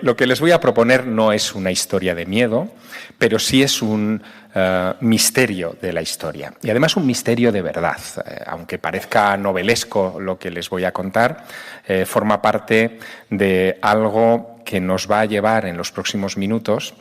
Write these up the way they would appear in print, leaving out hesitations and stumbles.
Lo que les voy a proponer no es una historia de miedo, pero sí es un misterio de la historia. Y además un misterio de verdad. Aunque parezca novelesco lo que les voy a contar, forma parte de algo que nos va a llevar en los próximos minutos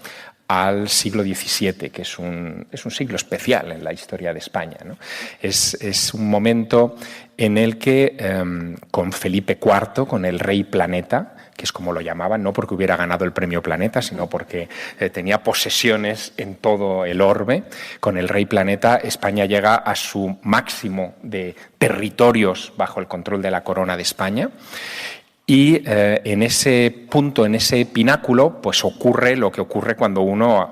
al siglo XVII, que es un siglo especial en la historia de España, ¿no? Es un momento en el que con Felipe IV, con el rey Planeta, que es como lo llamaban, no porque hubiera ganado el premio Planeta, sino porque tenía posesiones en todo el orbe. Con el rey Planeta, España llega a su máximo de territorios bajo el control de la corona de España. Y en ese punto, en ese pináculo, pues ocurre lo que ocurre cuando uno,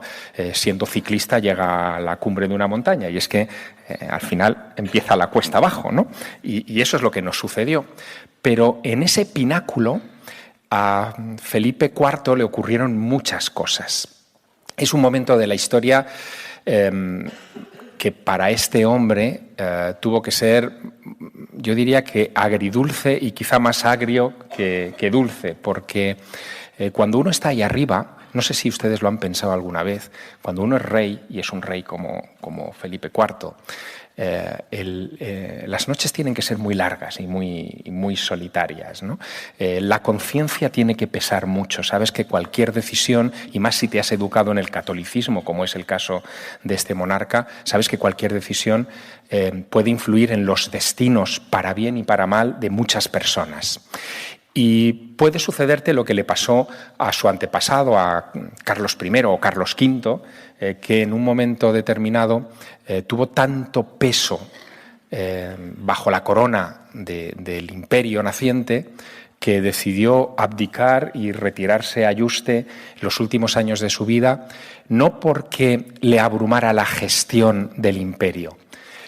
siendo ciclista, llega a la cumbre de una montaña. Y es que al final empieza la cuesta abajo, ¿no? Y eso es lo que nos sucedió. Pero en ese pináculo a Felipe IV le ocurrieron muchas cosas. Es un momento de la historia que para este hombre tuvo que ser, yo diría que agridulce y quizá más agrio que dulce, porque cuando uno está ahí arriba, no sé si ustedes lo han pensado alguna vez, cuando uno es rey, y es un rey como Felipe IV, las noches tienen que ser muy largas y muy solitarias, ¿no? La conciencia tiene que pesar mucho. Sabes que cualquier decisión, y más si te has educado en el catolicismo, como es el caso de este monarca, sabes que cualquier decisión puede influir en los destinos, para bien y para mal, de muchas personas. Y puede sucederte lo que le pasó a su antepasado, a Carlos I o Carlos V, que en un momento determinado tuvo tanto peso bajo la corona del imperio naciente que decidió abdicar y retirarse a Yuste los últimos años de su vida, no porque le abrumara la gestión del imperio,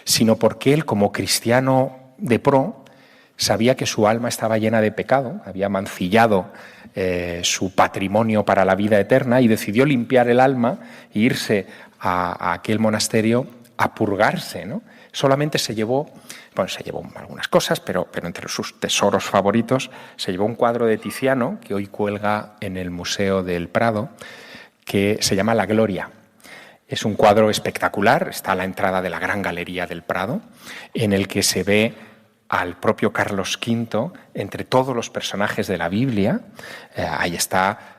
sino porque él, como cristiano de pro, sabía que su alma estaba llena de pecado, había mancillado su patrimonio para la vida eterna y decidió limpiar el alma e irse a aquel monasterio a purgarse, ¿no? Solamente se llevó algunas cosas, pero entre sus tesoros favoritos se llevó un cuadro de Tiziano que hoy cuelga en el Museo del Prado, que se llama La Gloria. Es un cuadro espectacular, está a la entrada de la Gran Galería del Prado, en el que se ve al propio Carlos V entre todos los personajes de la Biblia. Ahí está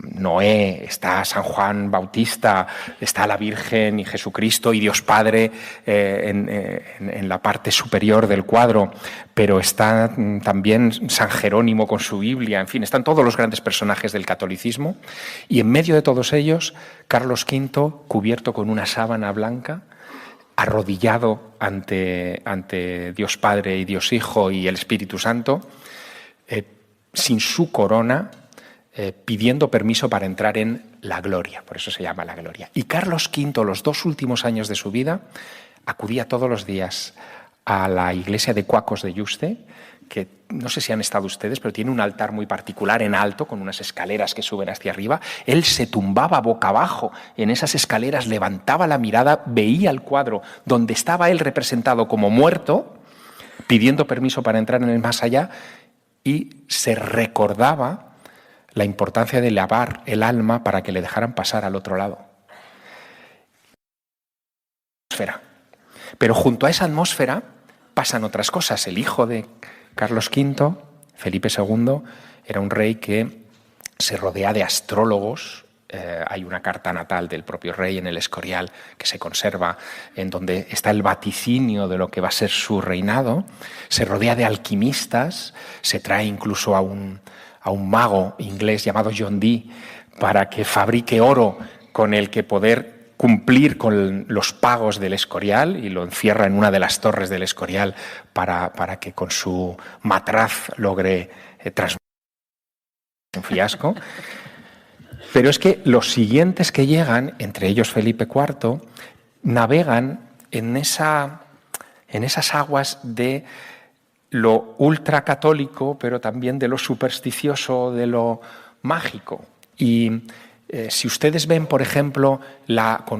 Noé, está San Juan Bautista, está la Virgen y Jesucristo y Dios Padre en la parte superior del cuadro, pero está también San Jerónimo con su Biblia, en fin, están todos los grandes personajes del catolicismo y en medio de todos ellos, Carlos V cubierto con una sábana blanca, arrodillado ante Dios Padre y Dios Hijo y el Espíritu Santo, sin su corona, pidiendo permiso para entrar en la gloria, por eso se llama la gloria. Y Carlos V, los 2 últimos años de su vida, acudía todos los días a la iglesia de Cuacos de Yuste, que no sé si han estado ustedes, pero tiene un altar muy particular en alto, con unas escaleras que suben hacia arriba. Él se tumbaba boca abajo en esas escaleras, levantaba la mirada, veía el cuadro donde estaba él representado como muerto, pidiendo permiso para entrar en el más allá, y se recordaba la importancia de lavar el alma para que le dejaran pasar al otro lado. Pero junto a esa atmósfera pasan otras cosas. El hijo de Carlos V, Felipe II, era un rey que se rodea de astrólogos. Hay una carta natal del propio rey en el Escorial que se conserva, en donde está el vaticinio de lo que va a ser su reinado. Se rodea de alquimistas, se trae incluso a un mago inglés llamado John Dee para que fabrique oro con el que poder cumplir con los pagos del Escorial, y lo encierra en una de las torres del Escorial para que con su matraz logre transformar un fiasco. Pero es que los siguientes que llegan, entre ellos Felipe IV, navegan en esas aguas de lo ultracatólico, pero también de lo supersticioso, de lo mágico. Y si ustedes ven, por ejemplo,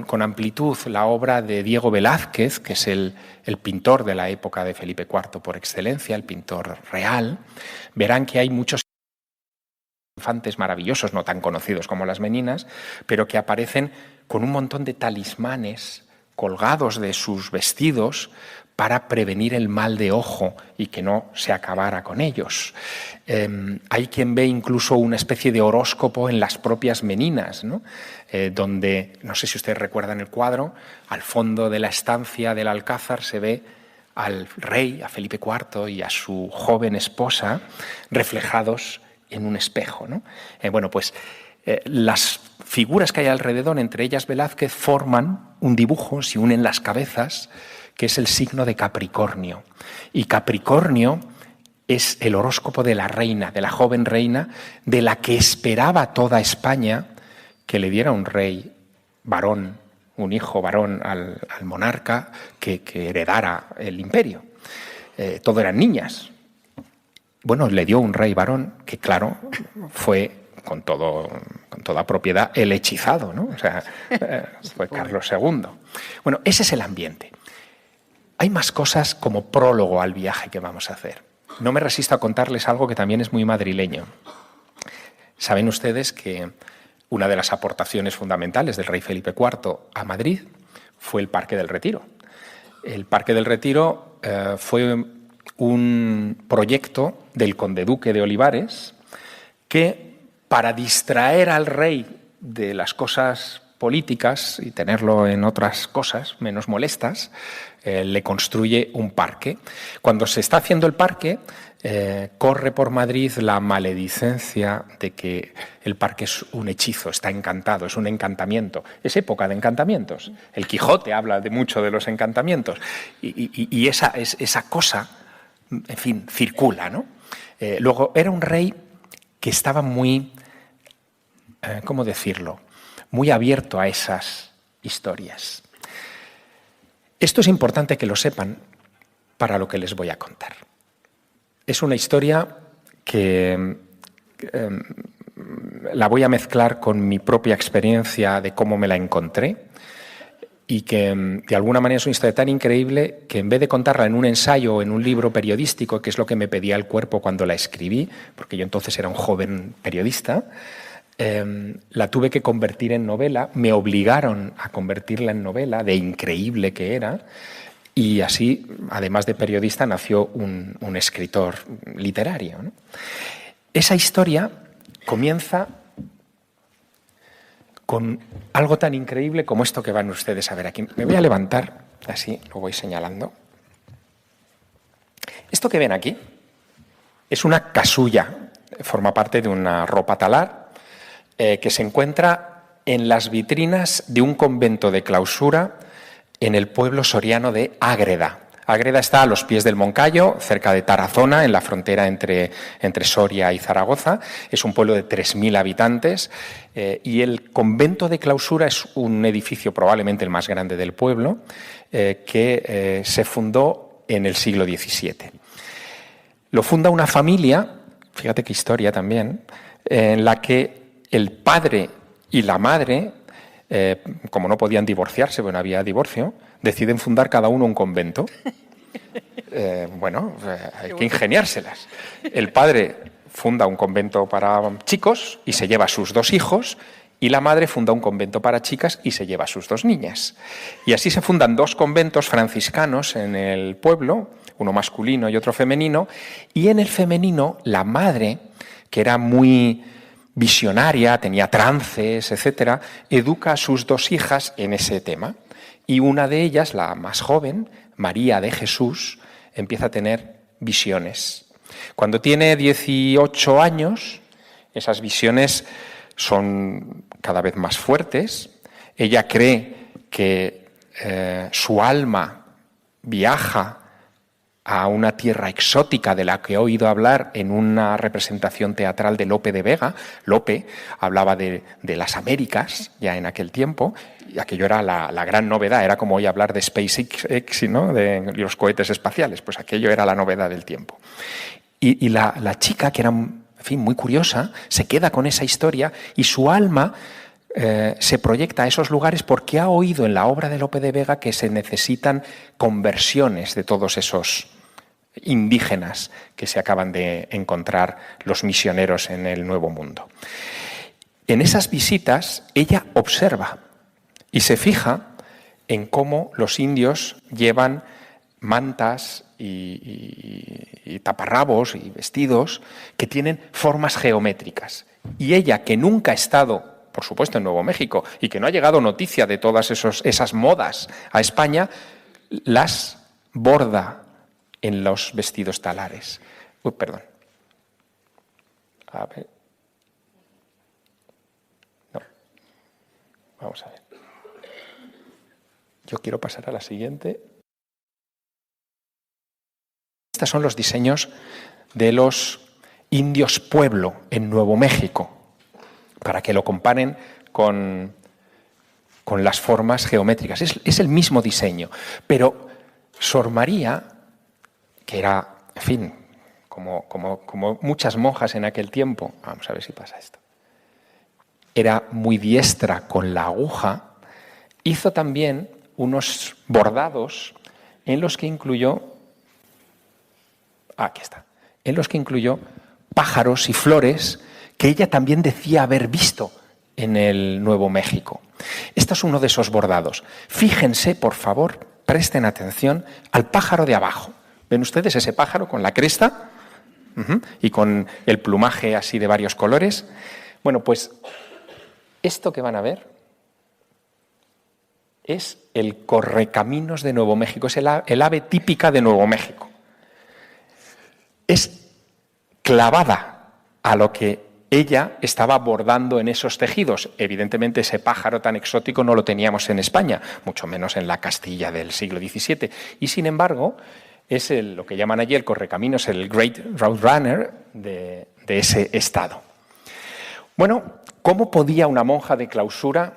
con amplitud la obra de Diego Velázquez, que es el pintor de la época de Felipe IV por excelencia, el pintor real, verán que hay muchos infantes maravillosos, no tan conocidos como las meninas, pero que aparecen con un montón de talismanes colgados de sus vestidos para prevenir el mal de ojo y que no se acabara con ellos. Hay quien ve incluso una especie de horóscopo en las propias meninas, ¿no? Donde, no sé si ustedes recuerdan el cuadro, al fondo de la estancia del Alcázar se ve al rey, a Felipe IV y a su joven esposa reflejados en un espejo, ¿no? Las figuras que hay alrededor, entre ellas Velázquez, forman un dibujo, se unen las cabezas, que es el signo de Capricornio. Y Capricornio es el horóscopo de la reina, de la joven reina, de la que esperaba toda España que le diera un rey varón, un hijo varón al monarca que heredara el imperio. Todo eran niñas. Bueno, le dio un rey varón que, claro, fue con toda propiedad el hechizado, ¿no? O sea, fue Carlos II. Bueno, ese es el ambiente. Hay más cosas como prólogo al viaje que vamos a hacer. No me resisto a contarles algo que también es muy madrileño. Saben ustedes que una de las aportaciones fundamentales del rey Felipe IV a Madrid fue el Parque del Retiro. El Parque del Retiro fue un proyecto del conde-duque de Olivares que, para distraer al rey de las cosas políticas y tenerlo en otras cosas menos molestas, le construye un parque. Cuando se está haciendo el parque, corre por Madrid la maledicencia de que el parque es un hechizo, está encantado, es un encantamiento. Es época de encantamientos. El Quijote habla mucho de los encantamientos y esa cosa, en fin, circula, ¿no? Luego, era un rey que estaba muy, ¿cómo decirlo?, muy abierto a esas historias. Esto es importante que lo sepan para lo que les voy a contar. Es una historia que la voy a mezclar con mi propia experiencia de cómo me la encontré y que de alguna manera es una historia tan increíble que en vez de contarla en un ensayo o en un libro periodístico, que es lo que me pedía el cuerpo cuando la escribí, porque yo entonces era un joven periodista, la tuve que convertir en novela, me obligaron a convertirla en novela, de increíble que era, y así, además de periodista, nació un escritor literario, ¿no? Esa historia comienza con algo tan increíble como esto que van ustedes a ver aquí. Me voy a levantar, así lo voy señalando. Esto que ven aquí es una casulla, forma parte de una ropa talar, que se encuentra en las vitrinas de un convento de clausura en el pueblo soriano de Ágreda. Ágreda está a los pies del Moncayo, cerca de Tarazona, en la frontera entre Soria y Zaragoza. Es un pueblo de 3.000 habitantes y el convento de clausura es un edificio probablemente el más grande del pueblo que se fundó en el siglo XVII. Lo funda una familia, fíjate qué historia también, en la que el padre y la madre, como no podían divorciarse, bueno, había divorcio, deciden fundar cada uno un convento. Hay que ingeniárselas. El padre funda un convento para chicos y se lleva a sus 2 hijos, y la madre funda un convento para chicas y se lleva a sus 2 niñas. Y así se fundan 2 conventos franciscanos en el pueblo, uno masculino y otro femenino, y en el femenino la madre, que era muy visionaria, tenía trances, etcétera, educa a sus 2 hijas en ese tema. Y una de ellas, la más joven, María de Jesús, empieza a tener visiones. Cuando tiene 18 años, esas visiones son cada vez más fuertes. Ella cree que su alma viaja a una tierra exótica de la que he oído hablar en una representación teatral de Lope de Vega. Lope hablaba de las Américas ya en aquel tiempo, y aquello era la gran novedad, era como hoy hablar de SpaceX, ¿no?, de los cohetes espaciales, pues aquello era la novedad del tiempo. Y la chica, que era, en fin, muy curiosa, se queda con esa historia y su alma se proyecta a esos lugares porque ha oído en la obra de Lope de Vega que se necesitan conversiones de todos esos indígenas que se acaban de encontrar los misioneros en el Nuevo Mundo. En esas visitas ella observa y se fija en cómo los indios llevan mantas y taparrabos y vestidos que tienen formas geométricas. Y ella, que nunca ha estado, por supuesto, en Nuevo México y que no ha llegado noticia de todas esas modas a España, las borda en los vestidos talares. Uy, perdón. A ver. No. Vamos a ver. Yo quiero pasar a la siguiente. Estos son los diseños de los indios pueblo en Nuevo México, para que lo comparen con las formas geométricas. Es el mismo diseño, pero Sor María, que era, en fin, como muchas monjas en aquel tiempo, vamos a ver si pasa esto, era muy diestra con la aguja, hizo también unos bordados en los que incluyó, aquí está, en los que incluyó pájaros y flores que ella también decía haber visto en el Nuevo México. Esto es uno de esos bordados. Fíjense, por favor, presten atención al pájaro de abajo. ¿Ven ustedes ese pájaro con la cresta? Y con el plumaje así de varios colores. Bueno, pues esto que van a ver es el correcaminos de Nuevo México, es el ave típica de Nuevo México. Es clavada a lo que ella estaba bordando en esos tejidos. Evidentemente ese pájaro tan exótico no lo teníamos en España, mucho menos en la Castilla del siglo XVII. Y sin embargo, es lo que llaman allí el correcaminos, el Great Roadrunner de ese estado. Bueno, ¿cómo podía una monja de clausura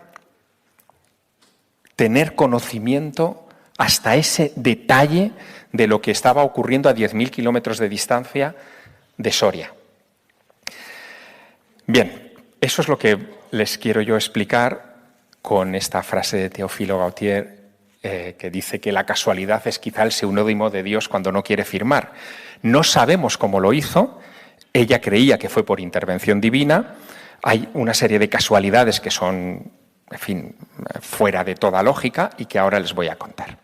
tener conocimiento hasta ese detalle de lo que estaba ocurriendo a 10.000 kilómetros de distancia de Soria? Bien, eso es lo que les quiero yo explicar con esta frase de Teófilo Gautier que dice que la casualidad es quizá el seudónimo de Dios cuando no quiere firmar. No sabemos cómo lo hizo, ella creía que fue por intervención divina, hay una serie de casualidades que son, en fin, fuera de toda lógica y que ahora les voy a contar.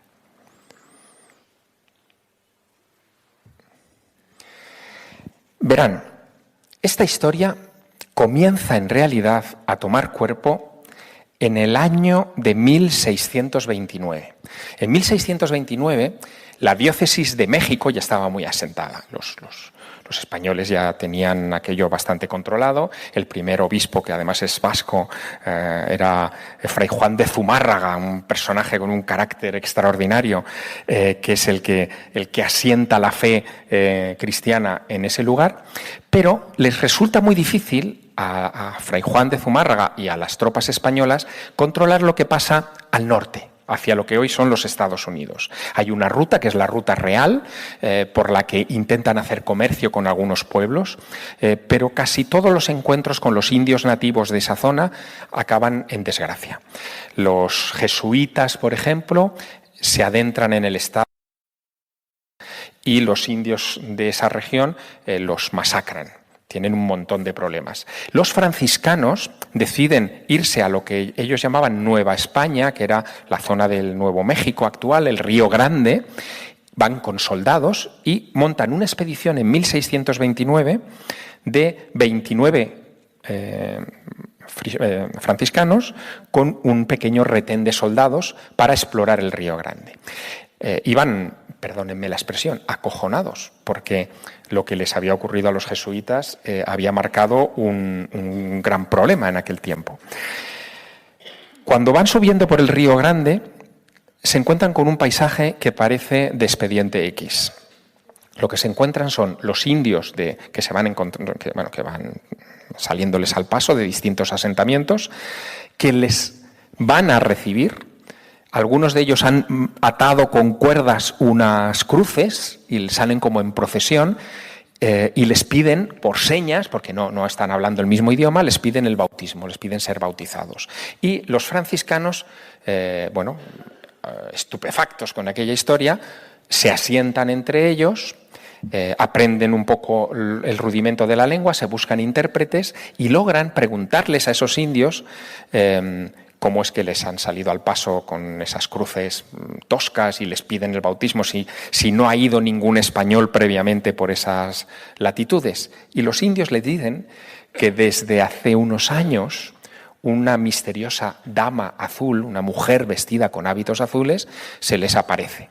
Verán, esta historia comienza en realidad a tomar cuerpo en el año de 1629. En 1629 la diócesis de México ya estaba muy asentada. Los españoles ya tenían aquello bastante controlado. El primer obispo, que además es vasco, era Fray Juan de Zumárraga, un personaje con un carácter extraordinario, que es el que asienta la fe cristiana en ese lugar. Pero les resulta muy difícil a Fray Juan de Zumárraga y a las tropas españolas controlar lo que pasa al norte, hacia lo que hoy son los Estados Unidos. Hay una ruta, que es la ruta real, por la que intentan hacer comercio con algunos pueblos, pero casi todos los encuentros con los indios nativos de esa zona acaban en desgracia. Los jesuitas, por ejemplo, se adentran en el estado y los indios de esa región los masacran. Tienen un montón de problemas. Los franciscanos deciden irse a lo que ellos llamaban Nueva España, que era la zona del Nuevo México actual, el Río Grande. Van con soldados y montan una expedición en 1629 de 29 franciscanos con un pequeño retén de soldados para explorar el Río Grande. Iban, perdónenme la expresión, acojonados, porque lo que les había ocurrido a los jesuitas había marcado un gran problema en aquel tiempo. Cuando van subiendo por el Río Grande, se encuentran con un paisaje que parece de Expediente X. Lo que se encuentran son los indios que se van encontrando, que van saliéndoles al paso de distintos asentamientos, que les van a recibir. Algunos de ellos han atado con cuerdas unas cruces y salen como en procesión y les piden, por señas, porque no están hablando el mismo idioma, les piden el bautismo, les piden ser bautizados. Y los franciscanos, estupefactos con aquella historia, se asientan entre ellos, aprenden un poco el rudimento de la lengua, se buscan intérpretes y logran preguntarles a esos indios cómo es que les han salido al paso con esas cruces toscas y les piden el bautismo si no ha ido ningún español previamente por esas latitudes. Y los indios les dicen que desde hace unos años una misteriosa dama azul, una mujer vestida con hábitos azules, se les aparece.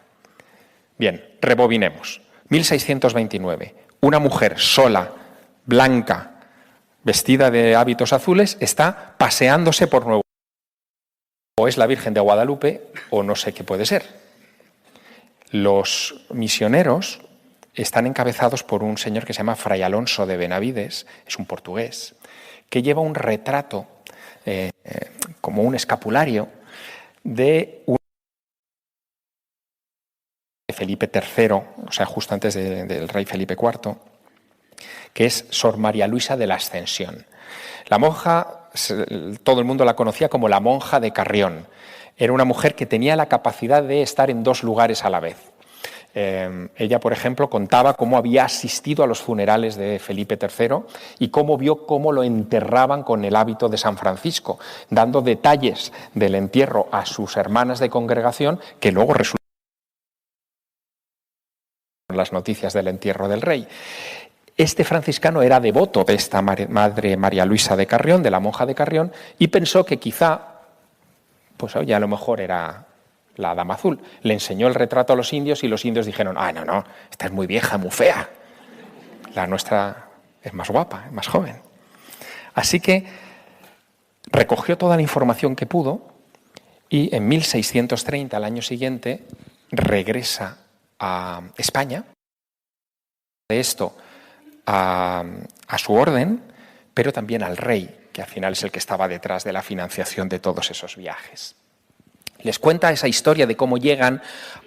Bien, rebobinemos. 1629. Una mujer sola, blanca, vestida de hábitos azules, está paseándose por Nuevo. O es la Virgen de Guadalupe o no sé qué puede ser. Los misioneros están encabezados por un señor que se llama Fray Alonso de Benavides, es un portugués, que lleva un retrato como un escapulario de Felipe III, o sea, justo antes del rey Felipe IV, que es Sor María Luisa de la Ascensión. La monja, todo el mundo la conocía como la monja de Carrión. Era una mujer que tenía la capacidad de estar en dos lugares a la vez. Ella, por ejemplo, contaba cómo había asistido a los funerales de Felipe III y cómo vio cómo lo enterraban con el hábito de San Francisco, dando detalles del entierro a sus hermanas de congregación que luego resultaron las noticias del entierro del rey. Este franciscano era devoto de esta madre María Luisa de Carrión, de la monja de Carrión, y pensó que quizá, pues oye, a lo mejor era la dama azul. Le enseñó el retrato a los indios y los indios dijeron, no, esta es muy vieja, muy fea. La nuestra es más guapa, es más joven. Así que recogió toda la información que pudo y en 1630, al año siguiente, regresa a España, de esto a su orden, pero también al rey, que al final es el que estaba detrás de la financiación de todos esos viajes. Les cuenta esa historia de cómo llegan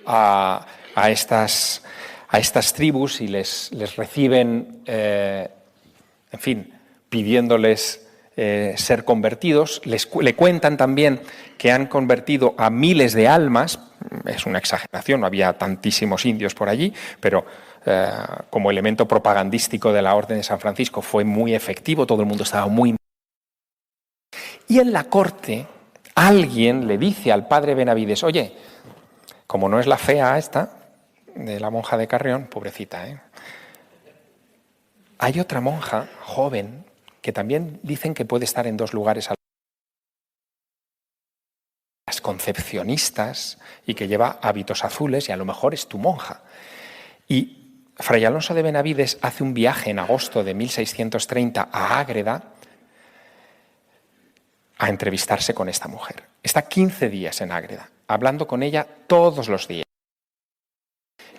a estas tribus y les reciben, en fin, pidiéndoles ser convertidos. Le cuentan también que han convertido a miles de almas. Es una exageración, no había tantísimos indios por allí, pero como elemento propagandístico de la Orden de San Francisco fue muy efectivo, todo el mundo estaba muy... Y en la corte alguien le dice al padre Benavides, oye, como no es la fea esta, de la monja de Carrión, pobrecita, hay otra monja joven que también dicen que puede estar en dos lugares a las concepcionistas y que lleva hábitos azules y a lo mejor es tu monja. Y Fray Alonso de Benavides hace un viaje en agosto de 1630 a Ágreda a entrevistarse con esta mujer. Está 15 días en Ágreda, hablando con ella todos los días.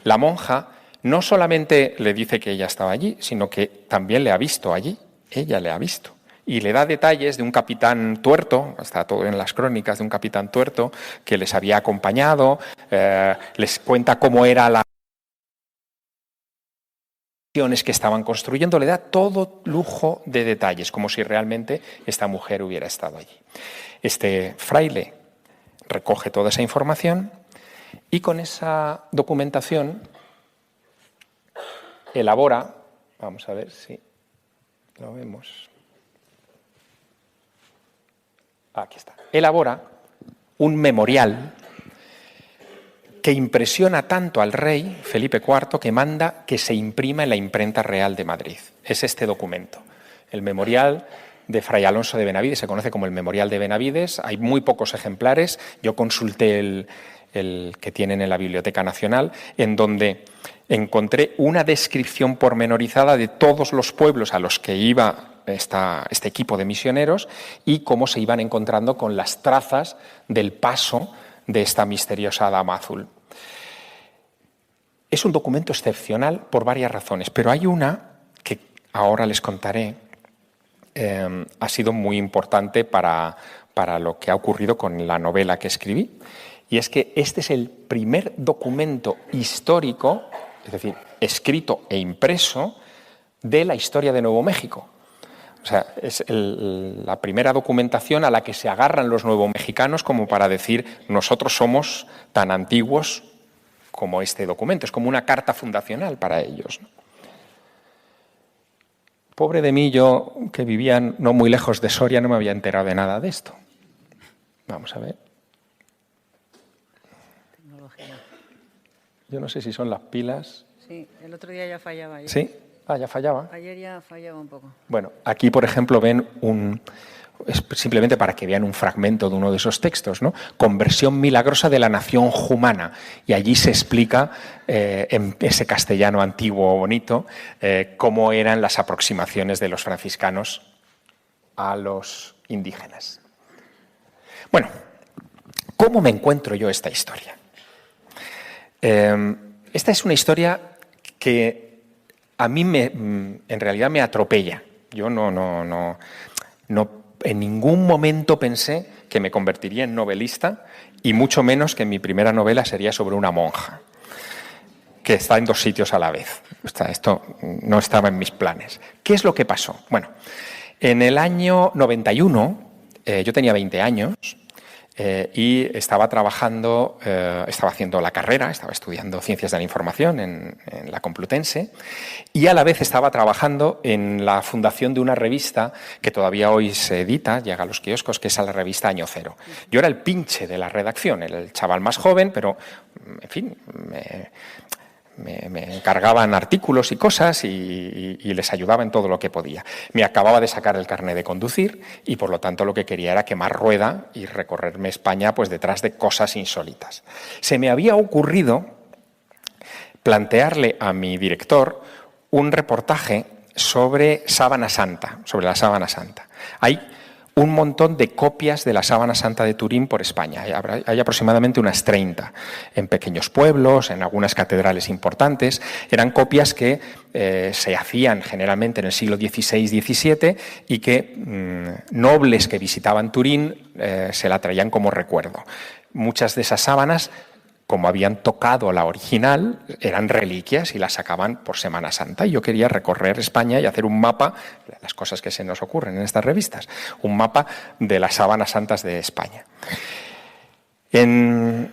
La monja no solamente le dice que ella estaba allí, sino que también le ha visto allí. Ella le ha visto. Y le da detalles de un capitán tuerto, está todo en las crónicas de un capitán tuerto, que les había acompañado, les cuenta cómo era la que estaban construyendo, le da todo lujo de detalles, como si realmente esta mujer hubiera estado allí. Este fraile recoge toda esa información y con esa documentación elabora, vamos a ver si lo vemos, aquí está, elabora un memorial que impresiona tanto al rey Felipe IV que manda que se imprima en la Imprenta Real de Madrid. Es este documento. El memorial de Fray Alonso de Benavides se conoce como el Memorial de Benavides. Hay muy pocos ejemplares. Yo consulté el que tienen en la Biblioteca Nacional, en donde encontré una descripción pormenorizada de todos los pueblos a los que iba este equipo de misioneros y cómo se iban encontrando con las trazas del paso de esta misteriosa dama azul. Es un documento excepcional por varias razones, pero hay una que ahora les contaré, ha sido muy importante para lo que ha ocurrido con la novela que escribí, y es que este es el primer documento histórico, es decir, escrito e impreso, de la historia de Nuevo México. O sea, es la primera documentación a la que se agarran los nuevomexicanos como para decir nosotros somos tan antiguos como este documento, es como una carta fundacional para ellos, ¿no? Pobre de mí, yo que vivía no muy lejos de Soria no me había enterado de nada de esto. Vamos a ver. Tecnología. Yo no sé si son las pilas. Sí, el otro día ya fallaba. Ayer. ¿Sí? Ah, ya fallaba. Ayer ya fallaba un poco. Bueno, aquí, por ejemplo, ven es simplemente para que vean un fragmento de uno de esos textos, ¿no? Conversión milagrosa de la nación jumana. Y allí se explica, en ese castellano antiguo bonito, cómo eran las aproximaciones de los franciscanos a los indígenas. Bueno, ¿cómo me encuentro yo esta historia? Esta es una historia que a mí en realidad me atropella. Yo no en ningún momento pensé que me convertiría en novelista y mucho menos que mi primera novela sería sobre una monja que está en 2 sitios a la vez. Esto no estaba en mis planes. ¿Qué es lo que pasó? Bueno, en el año 91, yo tenía 20 años y estaba trabajando, estaba haciendo la carrera, estaba estudiando Ciencias de la Información en la Complutense y a la vez estaba trabajando en la fundación de una revista que todavía hoy se edita, llega a los kioscos, que es la revista Año Cero. Yo era el pinche de la redacción, era el chaval más joven, pero, en fin, me encargaban artículos y cosas y les ayudaba en todo lo que podía. Me acababa de sacar el carné de conducir y, por lo tanto, lo que quería era quemar rueda y recorrerme España pues detrás de cosas insólitas. Se me había ocurrido plantearle a mi director un reportaje sobre Sábana Santa, sobre la Sábana Santa. Hay un montón de copias de la Sábana Santa de Turín por España. Hay aproximadamente unas 30 en pequeños pueblos, en algunas catedrales importantes. Eran copias que se hacían generalmente en el siglo XVI-XVII y que nobles que visitaban Turín se la traían como recuerdo. Muchas de esas sábanas, como habían tocado la original, eran reliquias y las sacaban por Semana Santa. Y yo quería recorrer España y hacer un mapa, las cosas que se nos ocurren en estas revistas, un mapa de las sábanas santas de España. Bueno,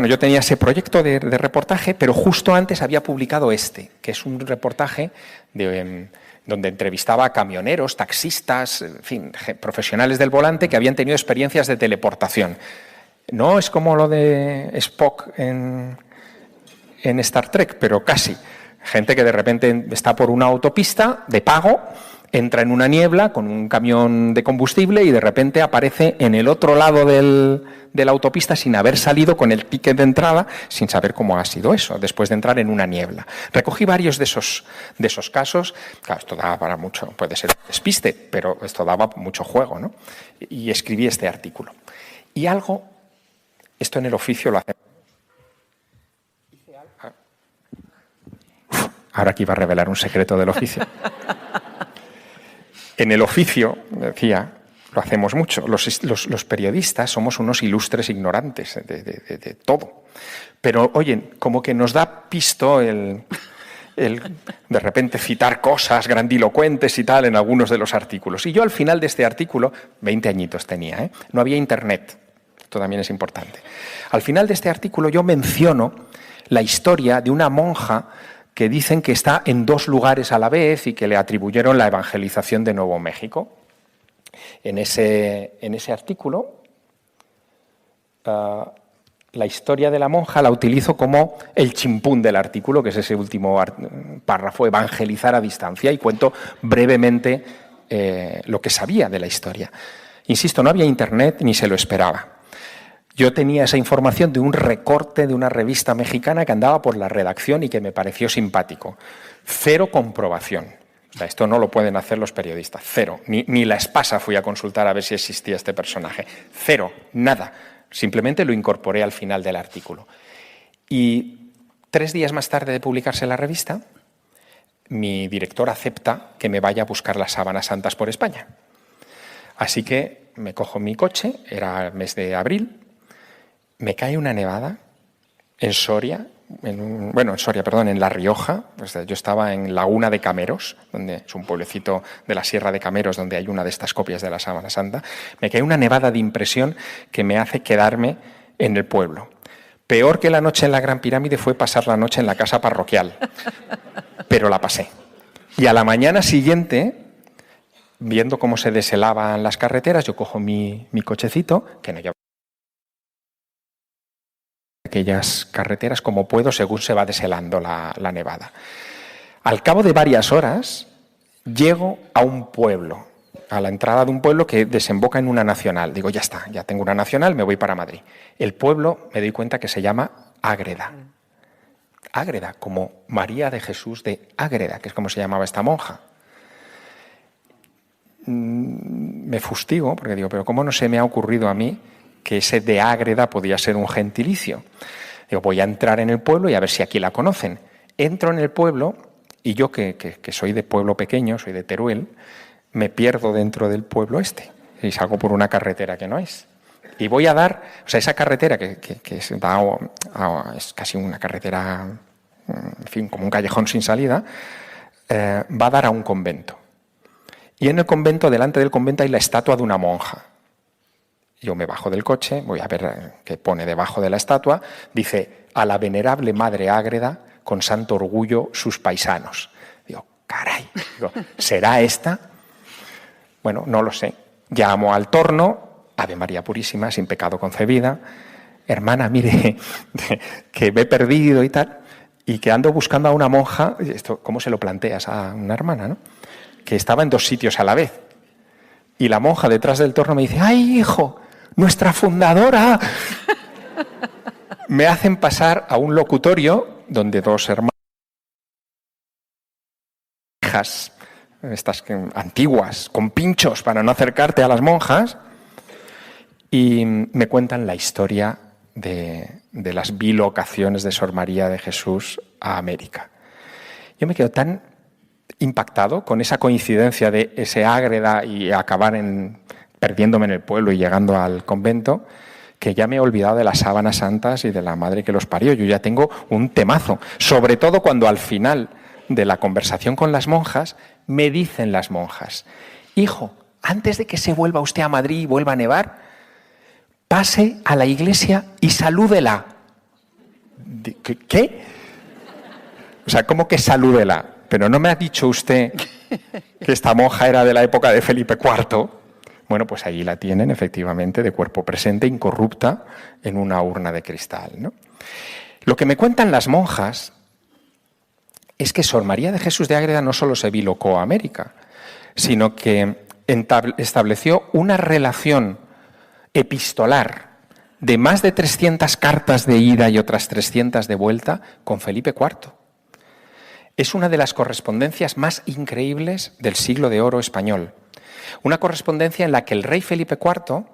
yo tenía ese proyecto de reportaje, pero justo antes había publicado este, que es un reportaje donde entrevistaba a camioneros, taxistas, en fin, profesionales del volante que habían tenido experiencias de teleportación. No es como lo de Spock en Star Trek, pero casi. Gente que de repente está por una autopista de pago, entra en una niebla con un camión de combustible y de repente aparece en el otro lado de la autopista sin haber salido con el ticket de entrada, sin saber cómo ha sido eso, después de entrar en una niebla. Recogí varios de esos casos. Claro, esto daba para mucho, puede ser despiste, pero esto daba mucho juego, ¿no? Y escribí este artículo. Y esto en el oficio lo hacemos. Ahora aquí iba a revelar un secreto del oficio. En el oficio, decía, lo hacemos mucho. Los periodistas somos unos ilustres ignorantes de todo. Pero, oye, como que nos da pisto el de repente citar cosas grandilocuentes y tal en algunos de los artículos. Y yo al final de este artículo, 20 añitos tenía, no había internet. Esto también es importante. Al final de este artículo yo menciono la historia de una monja que dicen que está en 2 lugares a la vez y que le atribuyeron la evangelización de Nuevo México. En ese artículo, la historia de la monja la utilizo como el chimpún del artículo, que es ese último párrafo, evangelizar a distancia, y cuento brevemente lo que sabía de la historia. Insisto, no había internet ni se lo esperaba. Yo tenía esa información de un recorte de una revista mexicana que andaba por la redacción y que me pareció simpático. 0 comprobación. O sea, esto no lo pueden hacer los periodistas. 0. Ni la Espasa fui a consultar a ver si existía este personaje. 0. Nada. Simplemente lo incorporé al final del artículo. Y 3 días más tarde de publicarse la revista, mi director acepta que me vaya a buscar las sábanas santas por España. Así que me cojo mi coche, era el mes de abril, me cae una nevada en Soria, en La Rioja. Pues yo estaba en Laguna de Cameros, donde es un pueblecito de la Sierra de Cameros donde hay una de estas copias de la Sábana Santa. Me cae una nevada de impresión que me hace quedarme en el pueblo. Peor que la noche en la Gran Pirámide fue pasar la noche en la casa parroquial, pero la pasé. Y a la mañana siguiente, viendo cómo se deshelaban las carreteras, yo cojo mi cochecito, que no lleva aquellas carreteras como puedo según se va deshelando la nevada. Al cabo de varias horas, llego a un pueblo, a la entrada de un pueblo que desemboca en una nacional. Digo, ya está, ya tengo una nacional, me voy para Madrid. El pueblo, me doy cuenta que se llama Ágreda. Ágreda, como María de Jesús de Ágreda, que es como se llamaba esta monja. Me fustigo, porque digo, pero ¿cómo no se me ha ocurrido a mí que ese de Ágreda podía ser un gentilicio? Digo, voy a entrar en el pueblo y a ver si aquí la conocen. Entro en el pueblo y yo, que soy de pueblo pequeño, soy de Teruel, me pierdo dentro del pueblo este y salgo por una carretera que no es. Y voy a dar, o sea, esa carretera que es casi una carretera, en fin, como un callejón sin salida, va a dar a un convento. Y en el convento, delante del convento, hay la estatua de una monja. Yo me bajo del coche, voy a ver qué pone debajo de la estatua, dice, a la venerable Madre Ágreda, con santo orgullo, sus paisanos. Digo, caray, ¿será esta? Bueno, no lo sé. Llamo al torno, Ave María Purísima, sin pecado concebida. Hermana, mire, que me he perdido y tal, y que ando buscando a una monja, esto, ¿cómo se lo planteas a una hermana, no? Que estaba en 2 sitios a la vez. Y la monja detrás del torno me dice, ¡ay, hijo, nuestra fundadora! Me hacen pasar a un locutorio donde 2 hermanas, estas antiguas, con pinchos para no acercarte a las monjas, y me cuentan la historia de las bilocaciones de Sor María de Jesús a América. Yo me quedo tan impactado con esa coincidencia de ese Ágreda y acabar perdiéndome en el pueblo y llegando al convento, que ya me he olvidado de las sábanas santas y de la madre que los parió. Yo ya tengo un temazo, sobre todo cuando al final de la conversación con las monjas me dicen las monjas, hijo, antes de que se vuelva usted a Madrid y vuelva a nevar, pase a la iglesia y salúdela. ¿Qué? O sea, ¿cómo que salúdela? Pero no me ha dicho usted que esta monja era de la época de Felipe IV. Bueno, pues allí la tienen, efectivamente, de cuerpo presente, incorrupta, en una urna de cristal, ¿no? Lo que me cuentan las monjas es que Sor María de Jesús de Ágreda no solo se bilocó a América, sino que estableció una relación epistolar de más de 300 cartas de ida y otras 300 de vuelta con Felipe IV. Es una de las correspondencias más increíbles del siglo de oro español. Una correspondencia en la que el rey Felipe IV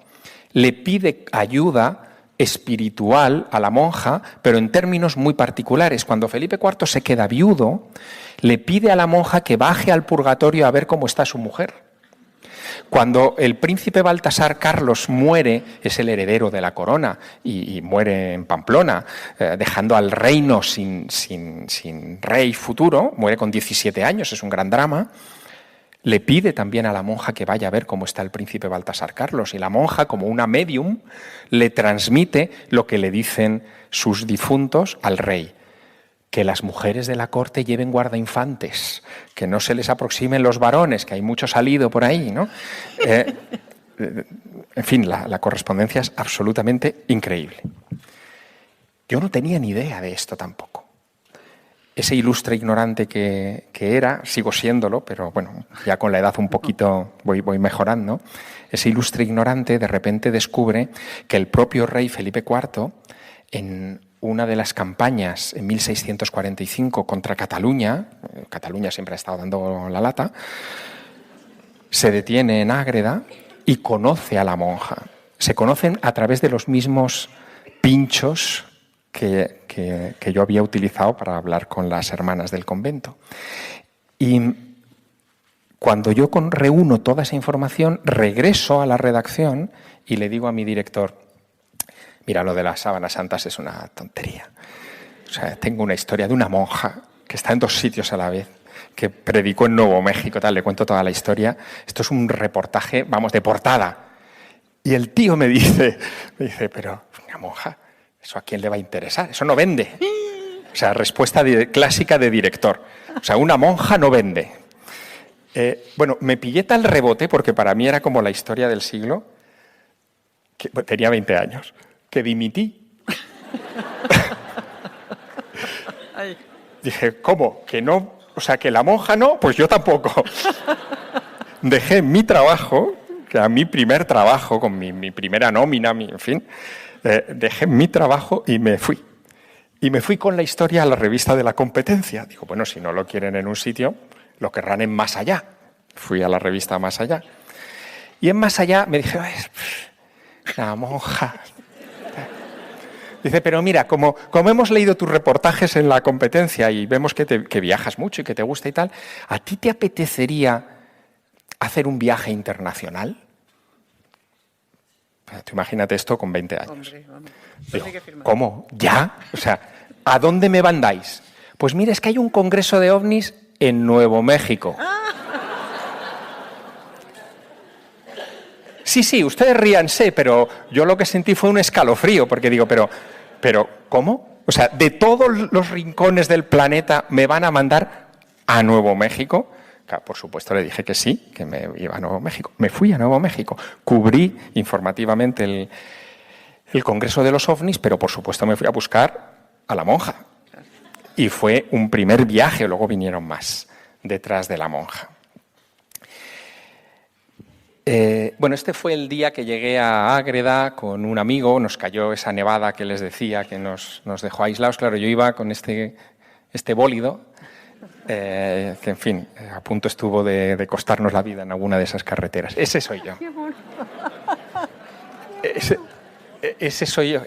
le pide ayuda espiritual a la monja, pero en términos muy particulares. Cuando Felipe IV se queda viudo, le pide a la monja que baje al purgatorio a ver cómo está su mujer. Cuando el príncipe Baltasar Carlos muere, es el heredero de la corona y muere en Pamplona, dejando al reino sin rey futuro, muere con 17 años, es un gran drama. Le pide también a la monja que vaya a ver cómo está el príncipe Baltasar Carlos, y la monja, como una medium, le transmite lo que le dicen sus difuntos al rey: que las mujeres de la corte lleven guardainfantes, que no se les aproximen los varones, que hay mucho salido por ahí, ¿no? En fin, la correspondencia es absolutamente increíble. Yo no tenía ni idea de esto tampoco. Ese ilustre ignorante que era, sigo siéndolo, pero bueno, ya con la edad un poquito voy mejorando. Ese ilustre ignorante de repente descubre que el propio rey Felipe IV, en una de las campañas en 1645 contra Cataluña, Cataluña siempre ha estado dando la lata, se detiene en Ágreda y conoce a la monja. Se conocen a través de los mismos pinchos que yo había utilizado para hablar con las hermanas del convento. Y cuando yo reúno toda esa información, regreso a la redacción y le digo a mi director: mira, lo de las sábanas santas es una tontería. O sea, tengo una historia de una monja que está en 2 sitios a la vez, que predicó en Nuevo México, tal, le cuento toda la historia. Esto es un reportaje, vamos, de portada. Y el tío me dice, pero una monja, ¿Eso a quién le va a interesar? Eso no vende. O sea, respuesta clásica de director. O sea, una monja no vende. Bueno, me pillé tal rebote, porque para mí era como la historia del siglo, que tenía 20 años, que dimití. Dije, ¿cómo? ¿Que no? O sea, que la monja no, pues yo tampoco. Dejé mi trabajo, que era mi primer trabajo, con mi primera nómina, en fin, dejé mi trabajo y me fui. Y me fui con la historia a la revista de La Competencia. Digo, bueno, si no lo quieren en un sitio, lo querrán en Más Allá. Fui a la revista Más Allá. Y en Más Allá me dije, la monja. Dice, pero mira, como hemos leído tus reportajes en La Competencia y vemos que viajas mucho y que te gusta y tal, ¿a ti te apetecería hacer un viaje internacional? Tú imagínate esto con 20 años. Hombre, vamos. Digo, ¿cómo? ¿Ya? O sea, ¿a dónde me mandáis? Pues mira, es que hay un congreso de ovnis en Nuevo México. Sí, ustedes ríanse, pero yo lo que sentí fue un escalofrío, porque digo, pero ¿cómo? O sea, de todos los rincones del planeta me van a mandar a Nuevo México. Claro, por supuesto le dije que sí, que me iba a Nuevo México. Me fui a Nuevo México, cubrí informativamente el Congreso de los OVNIs, pero por supuesto me fui a buscar a la monja. Y fue un primer viaje, luego vinieron más detrás de la monja. Bueno, este fue el día que llegué a Ágreda con un amigo, nos cayó esa nevada que les decía que nos dejó aislados. Claro, yo iba con este bólido, que en fin, a punto estuvo de costarnos la vida en alguna de esas carreteras. Ese soy yo. Ese soy yo.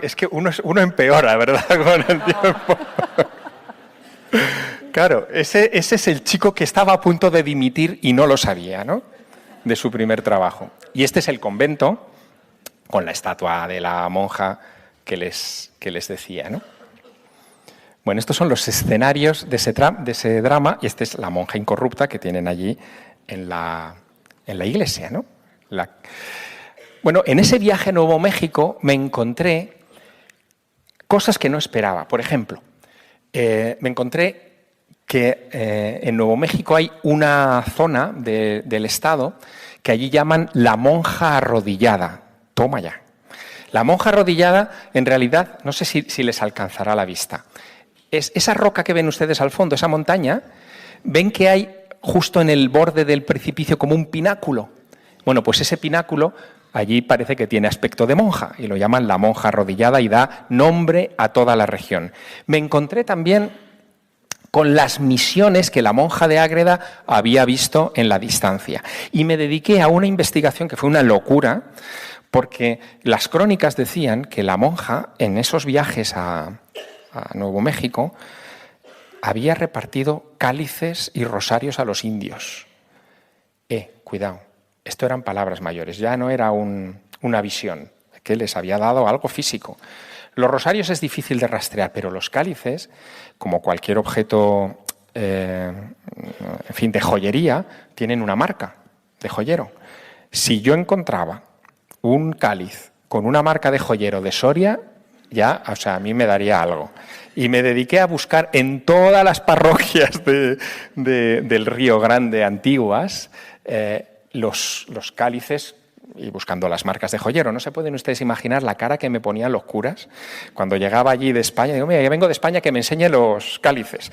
Es que uno empeora, ¿verdad? Con el tiempo. Claro, ese es el chico que estaba a punto de dimitir y no lo sabía, ¿no? De su primer trabajo. Y este es el convento, con la estatua de la monja que les decía, ¿no? Bueno, estos son los escenarios de ese drama, y esta es la monja incorrupta que tienen allí en la iglesia, ¿no? Bueno, en ese viaje a Nuevo México me encontré cosas que no esperaba. Por ejemplo, me encontré que en Nuevo México hay una zona del estado que allí llaman la monja arrodillada. Toma ya. La monja arrodillada, en realidad, no sé si les alcanzará la vista. Es esa roca que ven ustedes al fondo, esa montaña, ven que hay justo en el borde del precipicio como un pináculo. Bueno, pues ese pináculo allí parece que tiene aspecto de monja y lo llaman la monja arrodillada y da nombre a toda la región. Me encontré también con las misiones que la monja de Ágreda había visto en la distancia. Y me dediqué a una investigación que fue una locura, porque las crónicas decían que la monja, en esos viajes a Nuevo México, había repartido cálices y rosarios a los indios. Cuidado, esto eran palabras mayores, ya no era una visión, que les había dado algo físico. Los rosarios es difícil de rastrear, pero los cálices, como cualquier objeto, en fin, de joyería, tienen una marca de joyero. Si yo encontraba un cáliz con una marca de joyero de Soria, ya, o sea, a mí me daría algo. Y me dediqué a buscar en todas las parroquias del Río Grande antiguas los cálices, y buscando las marcas de joyero. No se pueden ustedes imaginar la cara que me ponían los curas cuando llegaba allí de España. Digo, mira, yo vengo de España, que me enseñe los cálices.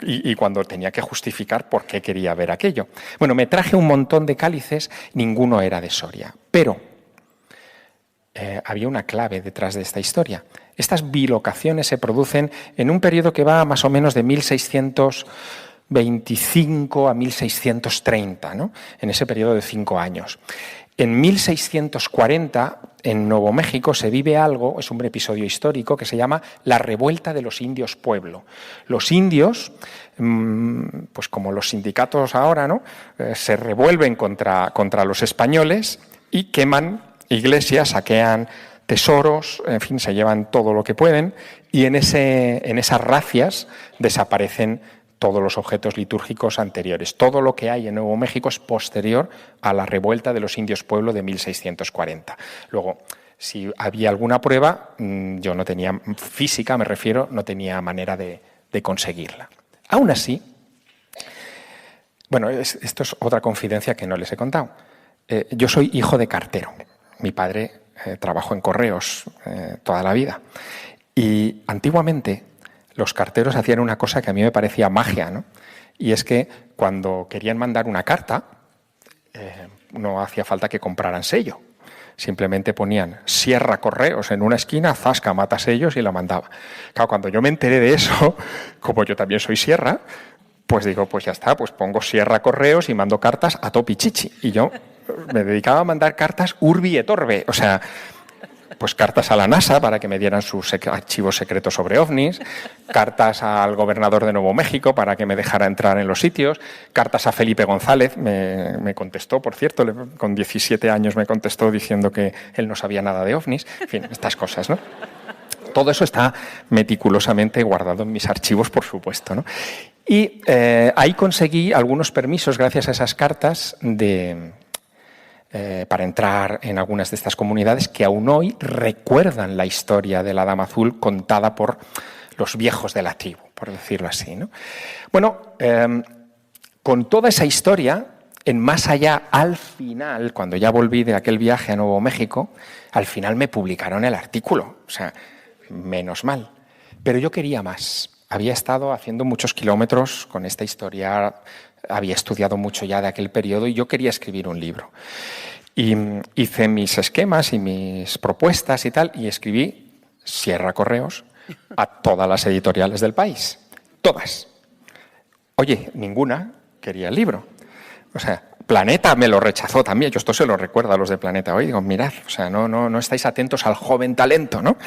Y cuando tenía que justificar por qué quería ver aquello. Bueno, me traje un montón de cálices, ninguno era de Soria. Pero había una clave detrás de esta historia. Estas bilocaciones se producen en un periodo que va más o menos de 1625 a 1630, ¿no? En ese periodo de 5 años. En 1640, en Nuevo México, se vive algo, es un episodio histórico, que se llama la Revuelta de los Indios Pueblo. Los indios, pues como los sindicatos ahora, ¿no? Se revuelven contra los españoles y queman iglesias, saquean tesoros, en fin, se llevan todo lo que pueden, y en esas racias desaparecen todos los objetos litúrgicos anteriores. Todo lo que hay en Nuevo México es posterior a la revuelta de los indios pueblo de 1640. Luego Si había alguna prueba, yo no tenía, física me refiero, no tenía manera de conseguirla. Aún así, bueno, esto es otra confidencia que no les he contado. Yo soy hijo de cartero. Mi padre trabajó en correos toda la vida. Y antiguamente los carteros hacían una cosa que a mí me parecía magia, ¿no? Y es que cuando querían mandar una carta, no hacía falta que compraran sello. Simplemente ponían Sierra Correos en una esquina, zasca, mata sellos y la mandaba. Claro, cuando yo me enteré de eso, como yo también soy Sierra, pues digo, pues ya está, pues pongo Sierra Correos y mando cartas a topichichi. Y yo me dedicaba a mandar cartas urbi et orbe, o sea, pues cartas a la NASA para que me dieran sus archivos secretos sobre ovnis, cartas al gobernador de Nuevo México para que me dejara entrar en los sitios, cartas a Felipe González, me contestó, por cierto, con 17 años me contestó diciendo que él no sabía nada de ovnis, en fin, estas cosas, ¿no? Todo eso está meticulosamente guardado en mis archivos, por supuesto, ¿no? Y ahí conseguí algunos permisos, gracias a esas cartas, para entrar en algunas de estas comunidades que aún hoy recuerdan la historia de la Dama Azul contada por los viejos de la tribu, por decirlo así, ¿no? Bueno, con toda esa historia, en Más Allá, al final, cuando ya volví de aquel viaje a Nuevo México, al final me publicaron el artículo, o sea, menos mal. Pero yo quería más. Había estado haciendo muchos kilómetros con esta historia, había estudiado mucho ya de aquel periodo y yo quería escribir un libro. Y hice mis esquemas y mis propuestas y tal, y escribí Sierra Correos a todas las editoriales del país. Todas. Oye, ninguna quería el libro. O sea, Planeta me lo rechazó también. Yo esto se lo recuerdo a los de Planeta hoy. Digo, mirad, o sea, no estáis atentos al joven talento, ¿no?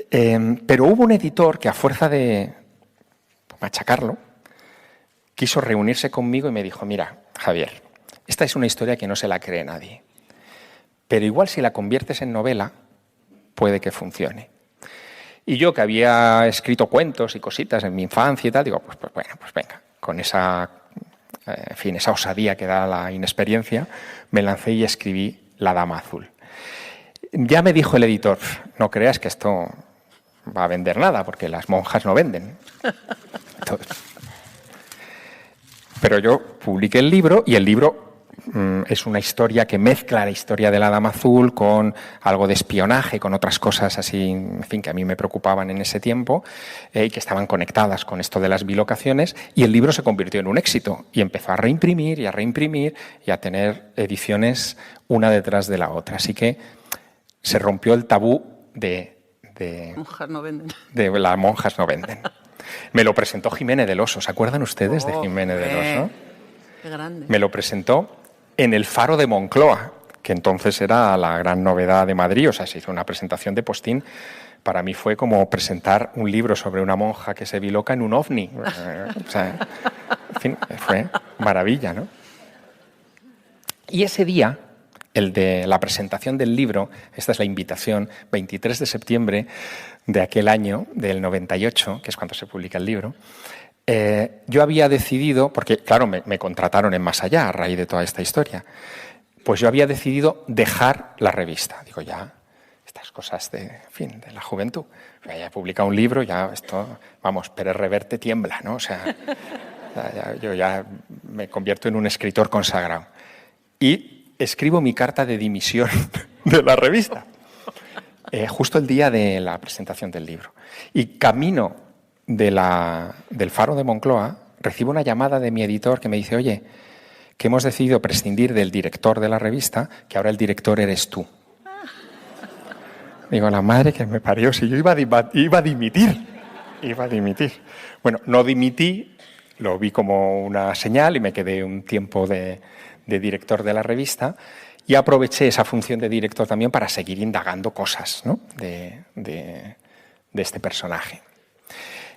Pero hubo un editor que a fuerza de machacarlo, quiso reunirse conmigo y me dijo, mira, Javier, esta es una historia que no se la cree nadie, pero igual si la conviertes en novela, puede que funcione. Y yo, que había escrito cuentos y cositas en mi infancia y tal, digo, pues bueno, pues venga, con esa, en fin, esa osadía que da la inexperiencia, me lancé y escribí La Dama Azul. Ya me dijo el editor, no creas que esto va a vender nada, porque las monjas no venden. Entonces, pero yo publiqué el libro y el libro es una historia que mezcla la historia de la Dama Azul con algo de espionaje, con otras cosas así, en fin, que a mí me preocupaban en ese tiempo y que estaban conectadas con esto de las bilocaciones, y el libro se convirtió en un éxito y empezó a reimprimir y a tener ediciones una detrás de la otra. Así que se rompió el tabú de monjas no venden. De las monjas no venden. Me lo presentó Jiménez del Oso. ¿Se acuerdan ustedes de Jiménez del Oso? Qué grande. Me lo presentó en el Faro de Moncloa, que entonces era la gran novedad de Madrid. O sea, se hizo una presentación de postín. Para mí fue como presentar un libro sobre una monja que se biloca en un ovni. O sea, en fin, fue maravilla, ¿no? Y ese día, el de la presentación del libro, esta es la invitación, 23 de septiembre de aquel año, del 98, que es cuando se publica el libro, yo había decidido, porque claro, me contrataron en Más Allá a raíz de toda esta historia, pues yo había decidido dejar la revista. Digo, ya, estas cosas de la juventud. Ya he publicado un libro, ya esto, vamos, Pérez Reverte tiembla, ¿no? O sea, yo ya me convierto en un escritor consagrado. Y escribo mi carta de dimisión de la revista, justo el día de la presentación del libro. Y camino del Faro de Moncloa, recibo una llamada de mi editor que me dice, oye, que hemos decidido prescindir del director de la revista, que ahora el director eres tú. Digo, la madre que me parió, si yo iba a dimitir. Bueno, no dimití, lo vi como una señal y me quedé un tiempo de director de la revista y aproveché esa función de director también para seguir indagando cosas, ¿no? de este personaje.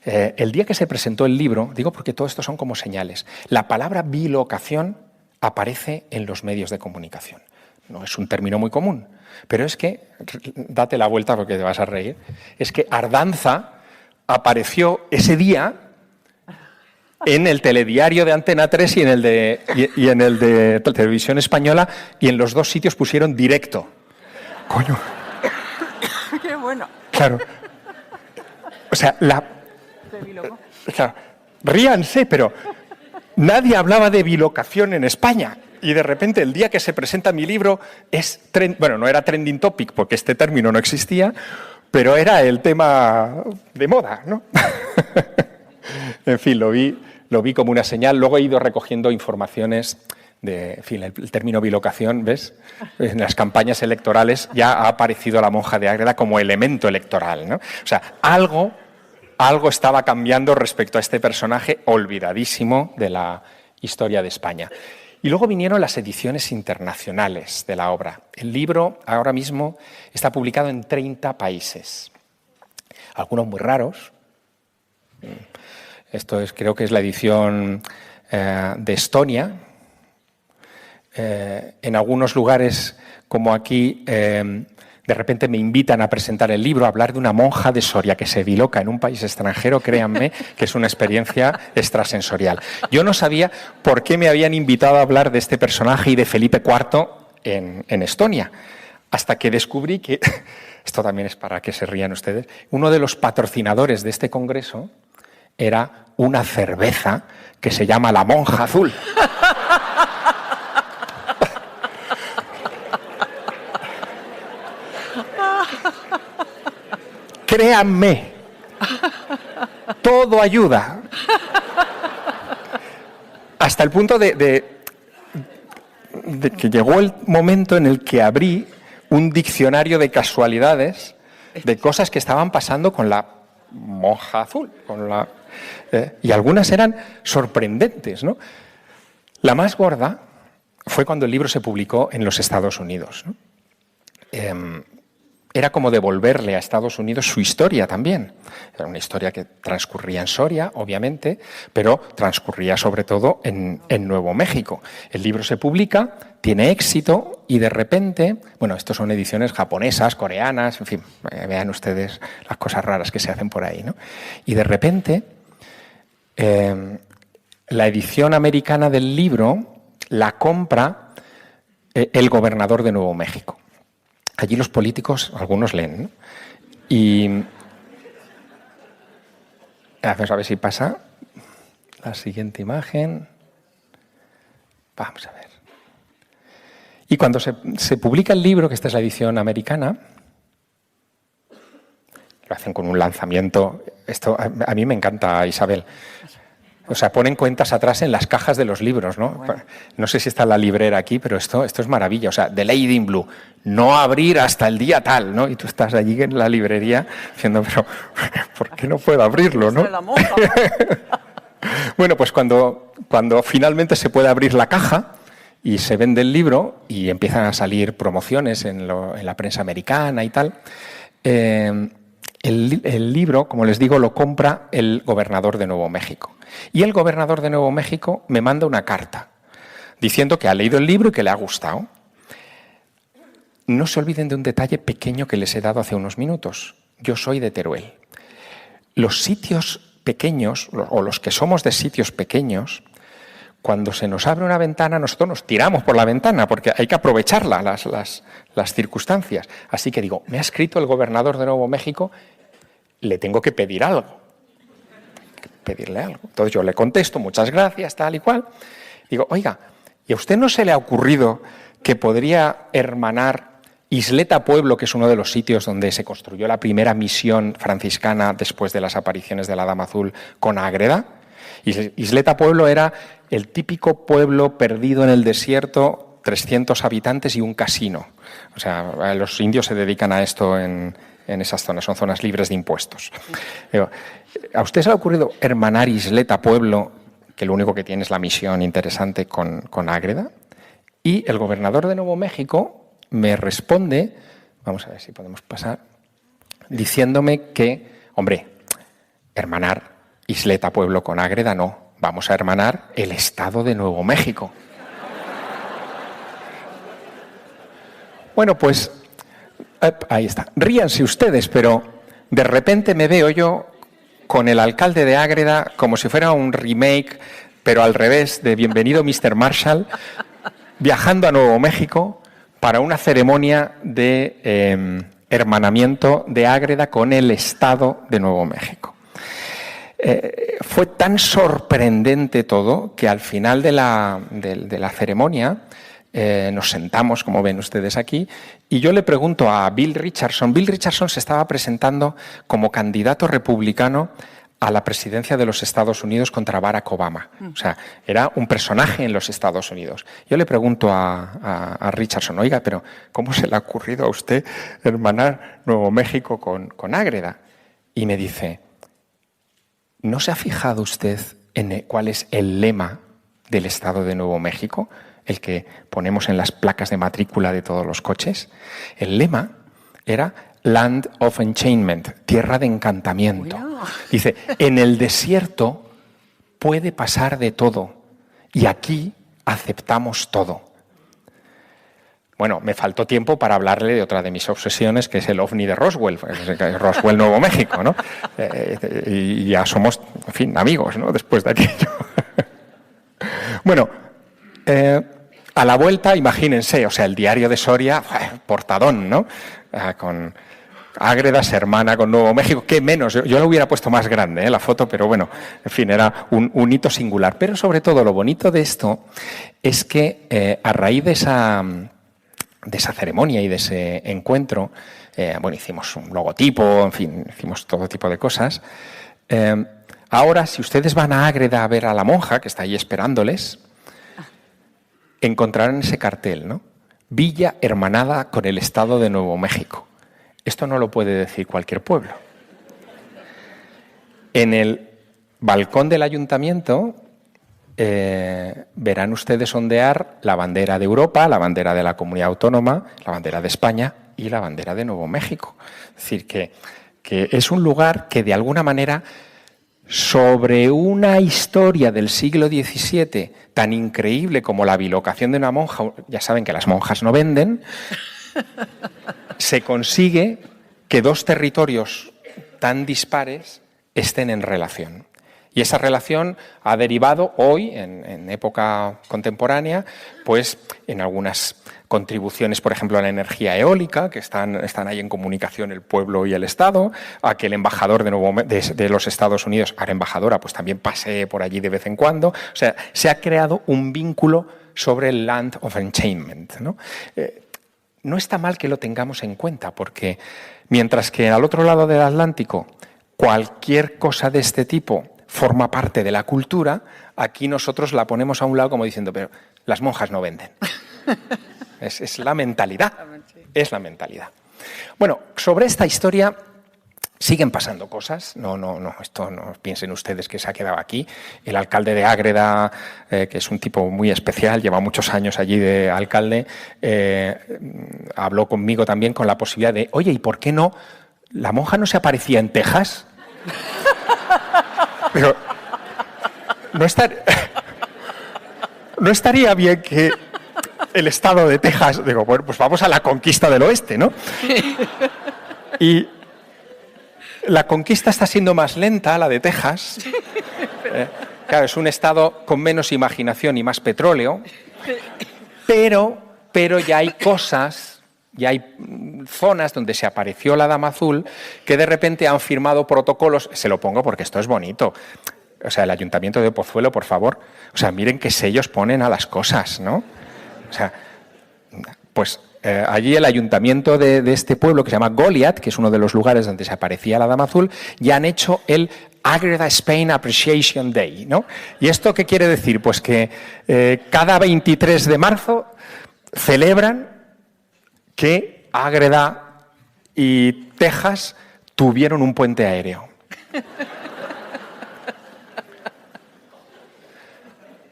El día que se presentó el libro, digo porque todo esto son como señales, la palabra bilocación aparece en los medios de comunicación. No es un término muy común, pero es que, date la vuelta porque te vas a reír, es que Ardanza apareció ese día en el telediario de Antena 3 y en el de Televisión Española, y en los dos sitios pusieron directo. Coño. bueno. Claro. O sea, claro, ríanse, pero nadie hablaba de bilocación en España. Y de repente, el día que se presenta mi libro, bueno, no era trending topic, porque este término no existía, pero era el tema de moda, ¿no? En fin, lo vi como una señal. Luego he ido recogiendo informaciones en fin, el término bilocación, ¿ves? En las campañas electorales ya ha aparecido la monja de Ágreda como elemento electoral, ¿no? O sea, algo estaba cambiando respecto a este personaje olvidadísimo de la historia de España. Y luego vinieron las ediciones internacionales de la obra. El libro ahora mismo está publicado en 30 países, algunos muy raros. Creo que es la edición de Estonia. En algunos lugares, como aquí, de repente me invitan a presentar el libro, a hablar de una monja de Soria que se biloca en un país extranjero. Créanme que es una experiencia extrasensorial. Yo no sabía por qué me habían invitado a hablar de este personaje y de Felipe IV en Estonia, hasta que descubrí que, esto también es para que se rían ustedes, uno de los patrocinadores de este congreso era una cerveza que se llama La Monja Azul. Créanme, todo ayuda. Hasta el punto de que llegó el momento en el que abrí un diccionario de casualidades de cosas que estaban pasando con la monja azul. Y algunas eran sorprendentes, ¿no? La más gorda fue cuando el libro se publicó en los Estados Unidos, ¿no? Era como devolverle a Estados Unidos su historia también. Era una historia que transcurría en Soria, obviamente, pero transcurría sobre todo en Nuevo México. El libro se publica, tiene éxito y de repente, bueno, estos son ediciones japonesas, coreanas, en fin, vean ustedes las cosas raras que se hacen por ahí, ¿no? Y de repente, la edición americana del libro la compra el gobernador de Nuevo México. Allí los políticos, algunos leen, ¿no? Y a ver si pasa la siguiente imagen. Vamos a ver. Y cuando se publica el libro, que esta es la edición americana, lo hacen con un lanzamiento. Esto a mí me encanta, Isabel. O sea, ponen cuentas atrás en las cajas de los libros, ¿no? Bueno. No sé si está la librera aquí, pero esto es maravilla. O sea, The Lady in Blue, no abrir hasta el día tal, ¿no? Y tú estás allí en la librería diciendo, pero ¿por qué no puedo abrirlo, no? La monja. Bueno, pues cuando finalmente se puede abrir la caja y se vende el libro y empiezan a salir promociones en la prensa americana y tal, el libro, como les digo, lo compra el gobernador de Nuevo México. Y el gobernador de Nuevo México me manda una carta diciendo que ha leído el libro y que le ha gustado. No se olviden de un detalle pequeño que les he dado hace unos minutos. Yo soy de Teruel. Los sitios pequeños, o los que somos de sitios pequeños, cuando se nos abre una ventana, nosotros nos tiramos por la ventana porque hay que aprovecharla, las circunstancias. Así que digo, me ha escrito el gobernador de Nuevo México, le tengo que pedir algo. Pedirle algo. Entonces yo le contesto, muchas gracias, tal y cual. Digo, oiga, ¿y a usted no se le ha ocurrido que podría hermanar Isleta Pueblo, que es uno de los sitios donde se construyó la primera misión franciscana después de las apariciones de la Dama Azul, con Ágreda? Isleta Pueblo era el típico pueblo perdido en el desierto, 300 habitantes y un casino. O sea, los indios se dedican a esto en esas zonas, son zonas libres de impuestos. Digo, ¿a usted se le ha ocurrido hermanar Isleta Pueblo, que lo único que tiene es la misión interesante, con Ágreda? Y el gobernador de Nuevo México me responde, vamos a ver si podemos pasar, diciéndome que, hombre, hermanar Isleta Pueblo con Ágreda no, vamos a hermanar el Estado de Nuevo México. Bueno, pues ahí está. Ríanse ustedes, pero de repente me veo yo con el alcalde de Ágreda como si fuera un remake, pero al revés, de Bienvenido Mr. Marshall, viajando a Nuevo México para una ceremonia de hermanamiento de Ágreda con el Estado de Nuevo México. Fue tan sorprendente todo que al final de la ceremonia nos sentamos, como ven ustedes aquí, y yo le pregunto a Bill Richardson. Bill Richardson se estaba presentando como candidato republicano a la presidencia de los Estados Unidos contra Barack Obama. O sea, era un personaje en los Estados Unidos. Yo le pregunto a Richardson, oiga, pero ¿cómo se le ha ocurrido a usted hermanar Nuevo México con Ágreda? Y me dice, ¿no se ha fijado usted en cuál es el lema del Estado de Nuevo México? El que ponemos en las placas de matrícula de todos los coches. El lema era Land of Enchantment, tierra de encantamiento. Bueno. Dice, en el desierto puede pasar de todo y aquí aceptamos todo. Bueno, me faltó tiempo para hablarle de otra de mis obsesiones, que es el OVNI de Roswell, Roswell, Nuevo México, ¿no? Y ya somos, en fin, amigos, ¿no? Después de aquello. Bueno, a la vuelta, imagínense, o sea, el diario de Soria, portadón, ¿no? Con Ágreda se hermana con Nuevo México, qué menos, yo lo hubiera puesto más grande, la foto, pero bueno, en fin, era un hito singular. Pero sobre todo lo bonito de esto es que a raíz de esa ceremonia y de ese encuentro, bueno, hicimos un logotipo, en fin, hicimos todo tipo de cosas. Ahora, si ustedes van a Ágreda a ver a la monja, que está ahí esperándoles, encontrarán ese cartel, ¿no? Villa hermanada con el Estado de Nuevo México. Esto no lo puede decir cualquier pueblo. En el balcón del ayuntamiento verán ustedes ondear la bandera de Europa, la bandera de la Comunidad Autónoma, la bandera de España y la bandera de Nuevo México. Es decir, que es un lugar que de alguna manera, sobre una historia del siglo XVII tan increíble como la bilocación de una monja, ya saben que las monjas no venden, se consigue que dos territorios tan dispares estén en relación. Y esa relación ha derivado hoy, en época contemporánea, pues en algunas contribuciones, por ejemplo, a la energía eólica, que están ahí en comunicación el pueblo y el Estado, a que el embajador de los Estados Unidos, ahora embajadora, pues también pasee por allí de vez en cuando. O sea, se ha creado un vínculo sobre el Land of Enchantment, ¿no? No está mal que lo tengamos en cuenta, porque mientras que al otro lado del Atlántico cualquier cosa de este tipo forma parte de la cultura, aquí nosotros la ponemos a un lado como diciendo, pero las monjas no venden. Es la mentalidad, es la mentalidad. Bueno, sobre esta historia siguen pasando cosas, esto no piensen ustedes que se ha quedado aquí. El alcalde de Ágreda, que es un tipo muy especial, lleva muchos años allí de alcalde, habló conmigo también con la posibilidad de, oye, ¿y por qué no? ¿La monja no se aparecía en Texas? Pero no estaría bien que el estado de Texas, digo, bueno, pues vamos a la conquista del oeste, ¿no? Y la conquista está siendo más lenta, la de Texas. Claro, es un estado con menos imaginación y más petróleo, pero ya hay cosas, ya hay zonas donde se apareció la Dama Azul que de repente han firmado protocolos. Se lo pongo porque esto es bonito. O sea, el Ayuntamiento de Pozuelo, por favor, o sea, miren qué sellos ponen a las cosas, ¿no? O sea, pues allí el ayuntamiento de este pueblo, que se llama Goliath, que es uno de los lugares donde se aparecía la Dama Azul, ya han hecho el Ágreda Spain Appreciation Day, ¿no? ¿Y esto qué quiere decir? Pues que cada 23 de marzo celebran que Ágreda y Texas tuvieron un puente aéreo.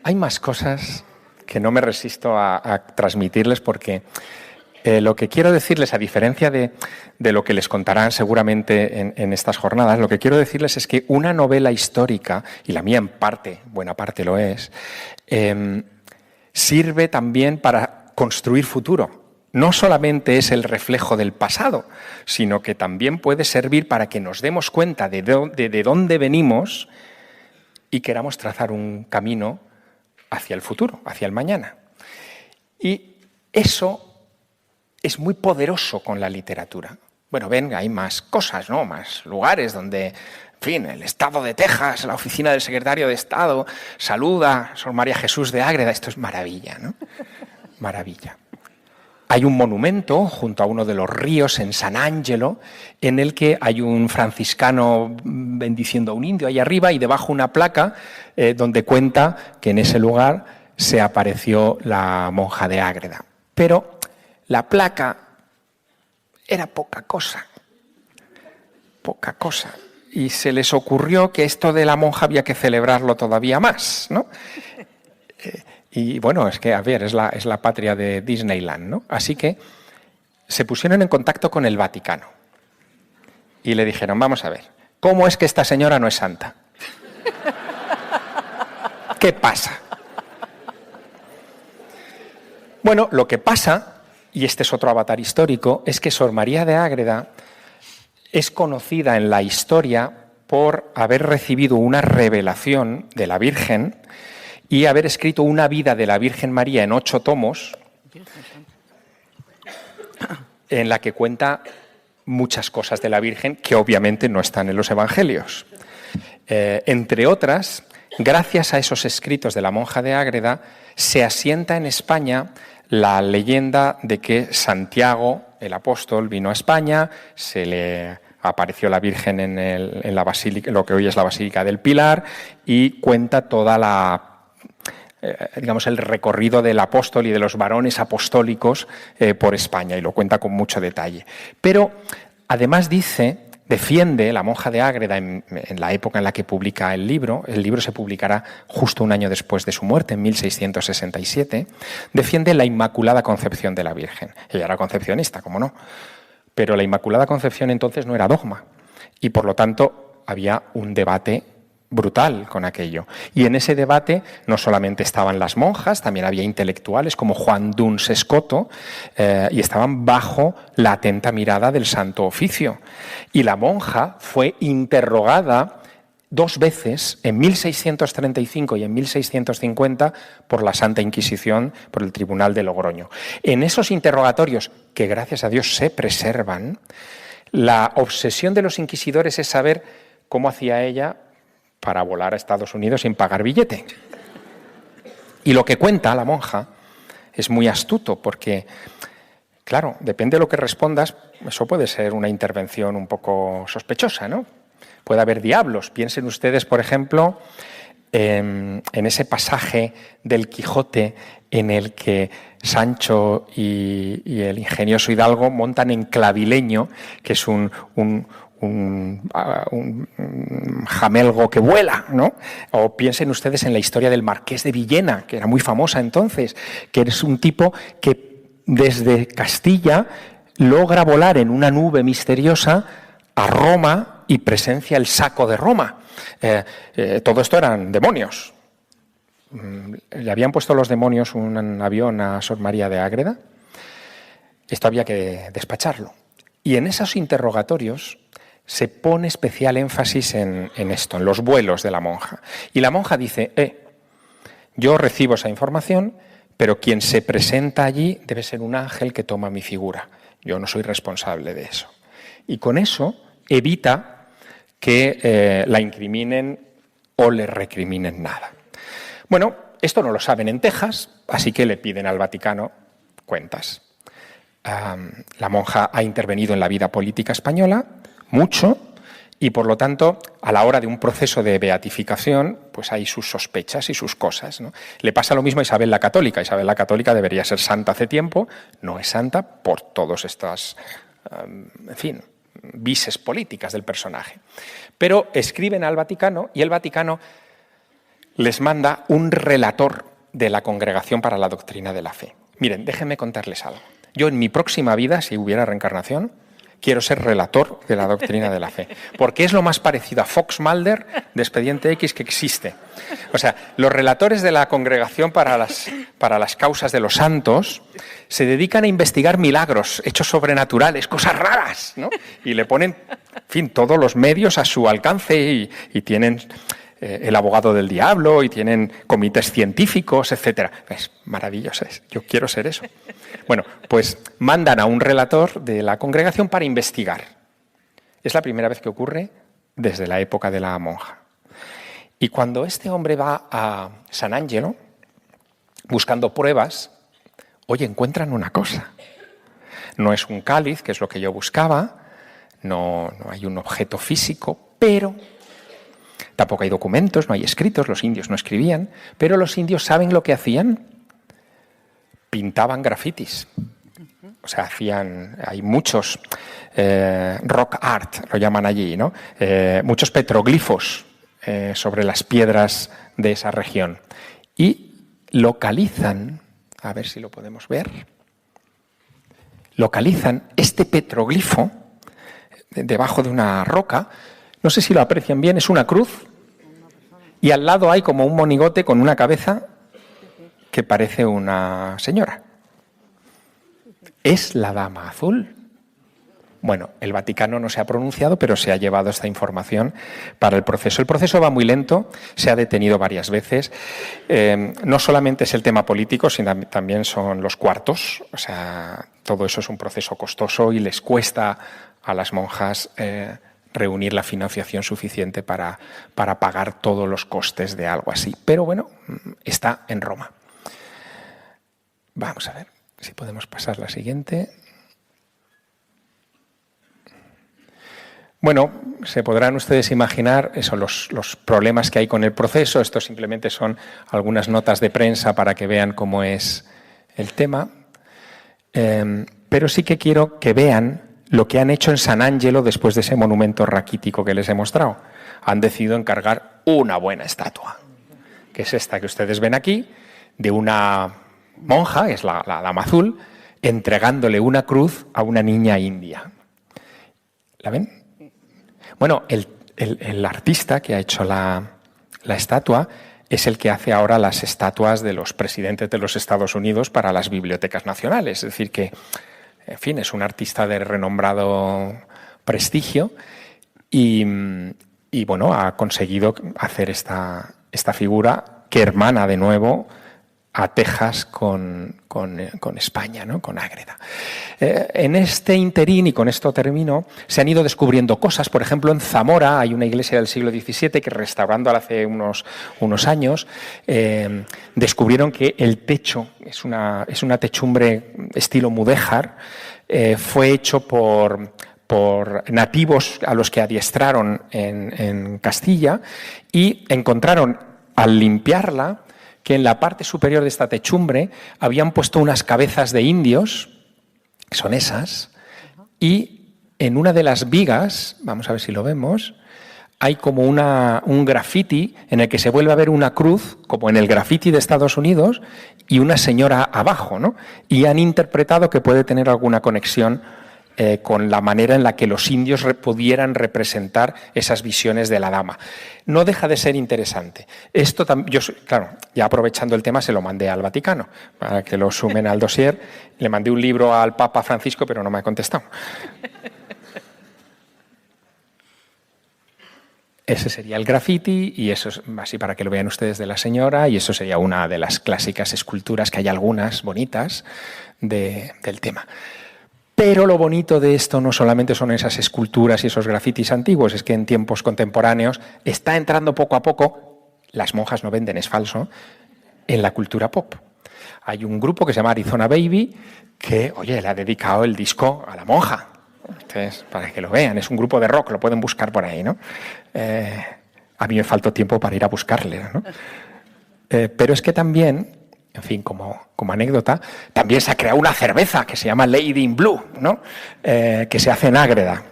Hay más cosas que no me resisto a transmitirles porque lo que quiero decirles, a diferencia de lo que les contarán seguramente en estas jornadas, lo que quiero decirles es que una novela histórica, y la mía en parte, buena parte lo es, sirve también para construir futuro. No solamente es el reflejo del pasado, sino que también puede servir para que nos demos cuenta de dónde venimos y queramos trazar un camino hacia el futuro, hacia el mañana. Y eso es muy poderoso con la literatura. Bueno, ven, hay más cosas, ¿no? Más lugares donde, en fin, el Estado de Texas, la oficina del secretario de Estado, saluda a Sor María Jesús de Ágreda. Esto es maravilla, ¿no? Maravilla. Hay un monumento junto a uno de los ríos en San Angelo en el que hay un franciscano bendiciendo a un indio ahí arriba y debajo una placa donde cuenta que en ese lugar se apareció la monja de Ágreda. Pero la placa era poca cosa. Y se les ocurrió que esto de la monja había que celebrarlo todavía más, ¿no? Y bueno, es que, a ver, es la patria de Disneyland, ¿no? Así que se pusieron en contacto con el Vaticano y le dijeron, vamos a ver, ¿cómo es que esta señora no es santa? ¿Qué pasa? Bueno, lo que pasa, y este es otro avatar histórico, es que Sor María de Ágreda es conocida en la historia por haber recibido una revelación de la Virgen y haber escrito una vida de la Virgen María en 8 tomos, en la que cuenta muchas cosas de la Virgen que obviamente no están en los Evangelios. Entre otras, gracias a esos escritos de la monja de Ágreda, se asienta en España la leyenda de que Santiago, el apóstol, vino a España, se le apareció la Virgen en la basílica, lo que hoy es la Basílica del Pilar, y cuenta toda el recorrido del apóstol y de los varones apostólicos por España, y lo cuenta con mucho detalle. Pero además defiende la monja de Ágreda en la época en la que publica el libro se publicará justo un año después de su muerte, en 1667, defiende la Inmaculada Concepción de la Virgen. Ella era concepcionista, cómo no, pero la Inmaculada Concepción entonces no era dogma, y por lo tanto había un debate brutal con aquello. Y en ese debate no solamente estaban las monjas, también había intelectuales como Juan Duns Escoto, y estaban bajo la atenta mirada del Santo Oficio. Y la monja fue interrogada 2 veces, en 1635 y en 1650, por la Santa Inquisición, por el Tribunal de Logroño. En esos interrogatorios, que gracias a Dios se preservan, la obsesión de los inquisidores es saber cómo hacía ella para volar a Estados Unidos sin pagar billete. Y lo que cuenta la monja es muy astuto porque, claro, depende de lo que respondas, eso puede ser una intervención un poco sospechosa, ¿no? Puede haber diablos. Piensen ustedes, por ejemplo, en ese pasaje del Quijote en el que Sancho y el ingenioso Hidalgo montan en Clavileño, que es un jamelgo que vuela, ¿no? O piensen ustedes en la historia del Marqués de Villena, que era muy famosa entonces, que es un tipo que desde Castilla logra volar en una nube misteriosa a Roma y presencia el saco de Roma. Todo esto eran demonios. ¿Le habían puesto los demonios un avión a Sor María de Ágreda? Esto había que despacharlo. Y en esos interrogatorios se pone especial énfasis en esto, en los vuelos de la monja. Y la monja dice, yo recibo esa información, pero quien se presenta allí debe ser un ángel que toma mi figura. Yo no soy responsable de eso. Y con eso evita que la incriminen o le recriminen nada. Bueno, esto no lo saben en Texas, así que le piden al Vaticano cuentas. La monja ha intervenido en la vida política española mucho y, por lo tanto, a la hora de un proceso de beatificación, pues hay sus sospechas y sus cosas, ¿no? Le pasa lo mismo a Isabel la Católica. Isabel la Católica debería ser santa hace tiempo, no es santa por todas estas, vises políticas del personaje. Pero escriben al Vaticano y el Vaticano les manda un relator de la Congregación para la Doctrina de la Fe. Miren, déjenme contarles algo. Yo en mi próxima vida, si hubiera reencarnación, quiero ser relator de la doctrina de la fe, porque es lo más parecido a Fox Mulder de Expediente X que existe. O sea, los relatores de la Congregación para las Causas de los Santos se dedican a investigar milagros, hechos sobrenaturales, cosas raras, ¿no? Y le ponen, en fin, todos los medios a su alcance y tienen el abogado del diablo y tienen comités científicos, etc. Es maravilloso, yo quiero ser eso. Bueno, pues mandan a un relator de la congregación para investigar. Es la primera vez que ocurre desde la época de la monja. Y cuando este hombre va a San Angelo, buscando pruebas, oye, encuentran una cosa. No es un cáliz, que es lo que yo buscaba, no hay un objeto físico, pero tampoco hay documentos, no hay escritos, los indios no escribían, pero los indios ¿saben lo que hacían? Pintaban grafitis. O sea, hay muchos rock art, lo llaman allí, ¿no? Muchos petroglifos sobre las piedras de esa región. Y localizan, a ver si lo podemos ver, localizan este petroglifo debajo de una roca, no sé si lo aprecian bien, es una cruz, y al lado hay como un monigote con una cabeza que parece una señora. ¿Es la Dama Azul? Bueno, el Vaticano no se ha pronunciado, pero se ha llevado esta información para el proceso. El proceso va muy lento, se ha detenido varias veces. No solamente es el tema político, sino también son los cuartos. O sea, todo eso es un proceso costoso y les cuesta a las monjas reunir la financiación suficiente para pagar todos los costes de algo así. Pero bueno, está en Roma. Vamos a ver si podemos pasar la siguiente. Bueno, se podrán ustedes imaginar eso, los problemas que hay con el proceso. Esto simplemente son algunas notas de prensa para que vean cómo es el tema. Pero sí que quiero que vean lo que han hecho en San Angelo después de ese monumento raquítico que les he mostrado. Han decidido encargar una buena estatua, que es esta que ustedes ven aquí, de una monja, es la Dama Azul, entregándole una cruz a una niña india. ¿La ven? Bueno, el artista que ha hecho la estatua es el que hace ahora las estatuas de los presidentes de los Estados Unidos para las bibliotecas nacionales. Es decir que, en fin, es un artista de renombrado prestigio y bueno, ha conseguido hacer esta figura que hermana de nuevo a Texas con España, ¿no? Con Ágreda. En este interín, y con esto termino, se han ido descubriendo cosas. Por ejemplo, en Zamora hay una iglesia del siglo XVII que, restaurándola hace unos años, descubrieron que el techo es una techumbre estilo mudéjar, fue hecho por nativos a los que adiestraron en Castilla, y encontraron, al limpiarla, que en la parte superior de esta techumbre habían puesto unas cabezas de indios, que son esas, y en una de las vigas, vamos a ver si lo vemos, hay como un graffiti en el que se vuelve a ver una cruz, como en el graffiti de Estados Unidos, y una señora abajo, ¿no? Y han interpretado que puede tener alguna conexión con la manera en la que los indios pudieran representar esas visiones de la dama. No deja de ser interesante. Esto yo, claro, ya aprovechando el tema, se lo mandé al Vaticano para que lo sumen al dossier. Le mandé un libro al Papa Francisco, pero no me ha contestado. Ese sería el graffiti, y eso es así para que lo vean ustedes, de la señora, y eso sería una de las clásicas esculturas, que hay algunas bonitas del tema. Pero lo bonito de esto no solamente son esas esculturas y esos grafitis antiguos, es que en tiempos contemporáneos está entrando poco a poco, las monjas no venden, es falso, en la cultura pop. Hay un grupo que se llama Arizona Baby que, oye, le ha dedicado el disco a la monja. Entonces, para que lo vean, es un grupo de rock, lo pueden buscar por ahí, ¿no? A mí me faltó tiempo para ir a buscarle, ¿no? Pero es que también, en fin, como anécdota, también se ha creado una cerveza que se llama Lady in Blue, ¿no? Que se hace en Ágreda.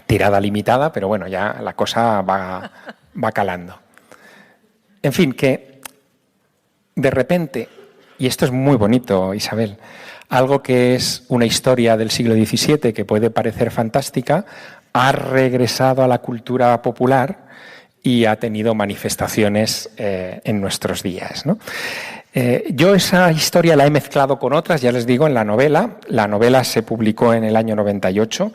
Tirada limitada, pero bueno, ya la cosa va calando. En fin, que de repente, y esto es muy bonito, Isabel, algo que es una historia del siglo XVII que puede parecer fantástica, ha regresado a la cultura popular y ha tenido manifestaciones en nuestros días, ¿no? Yo esa historia la he mezclado con otras, ya les digo, en la novela. La novela se publicó en el año 98.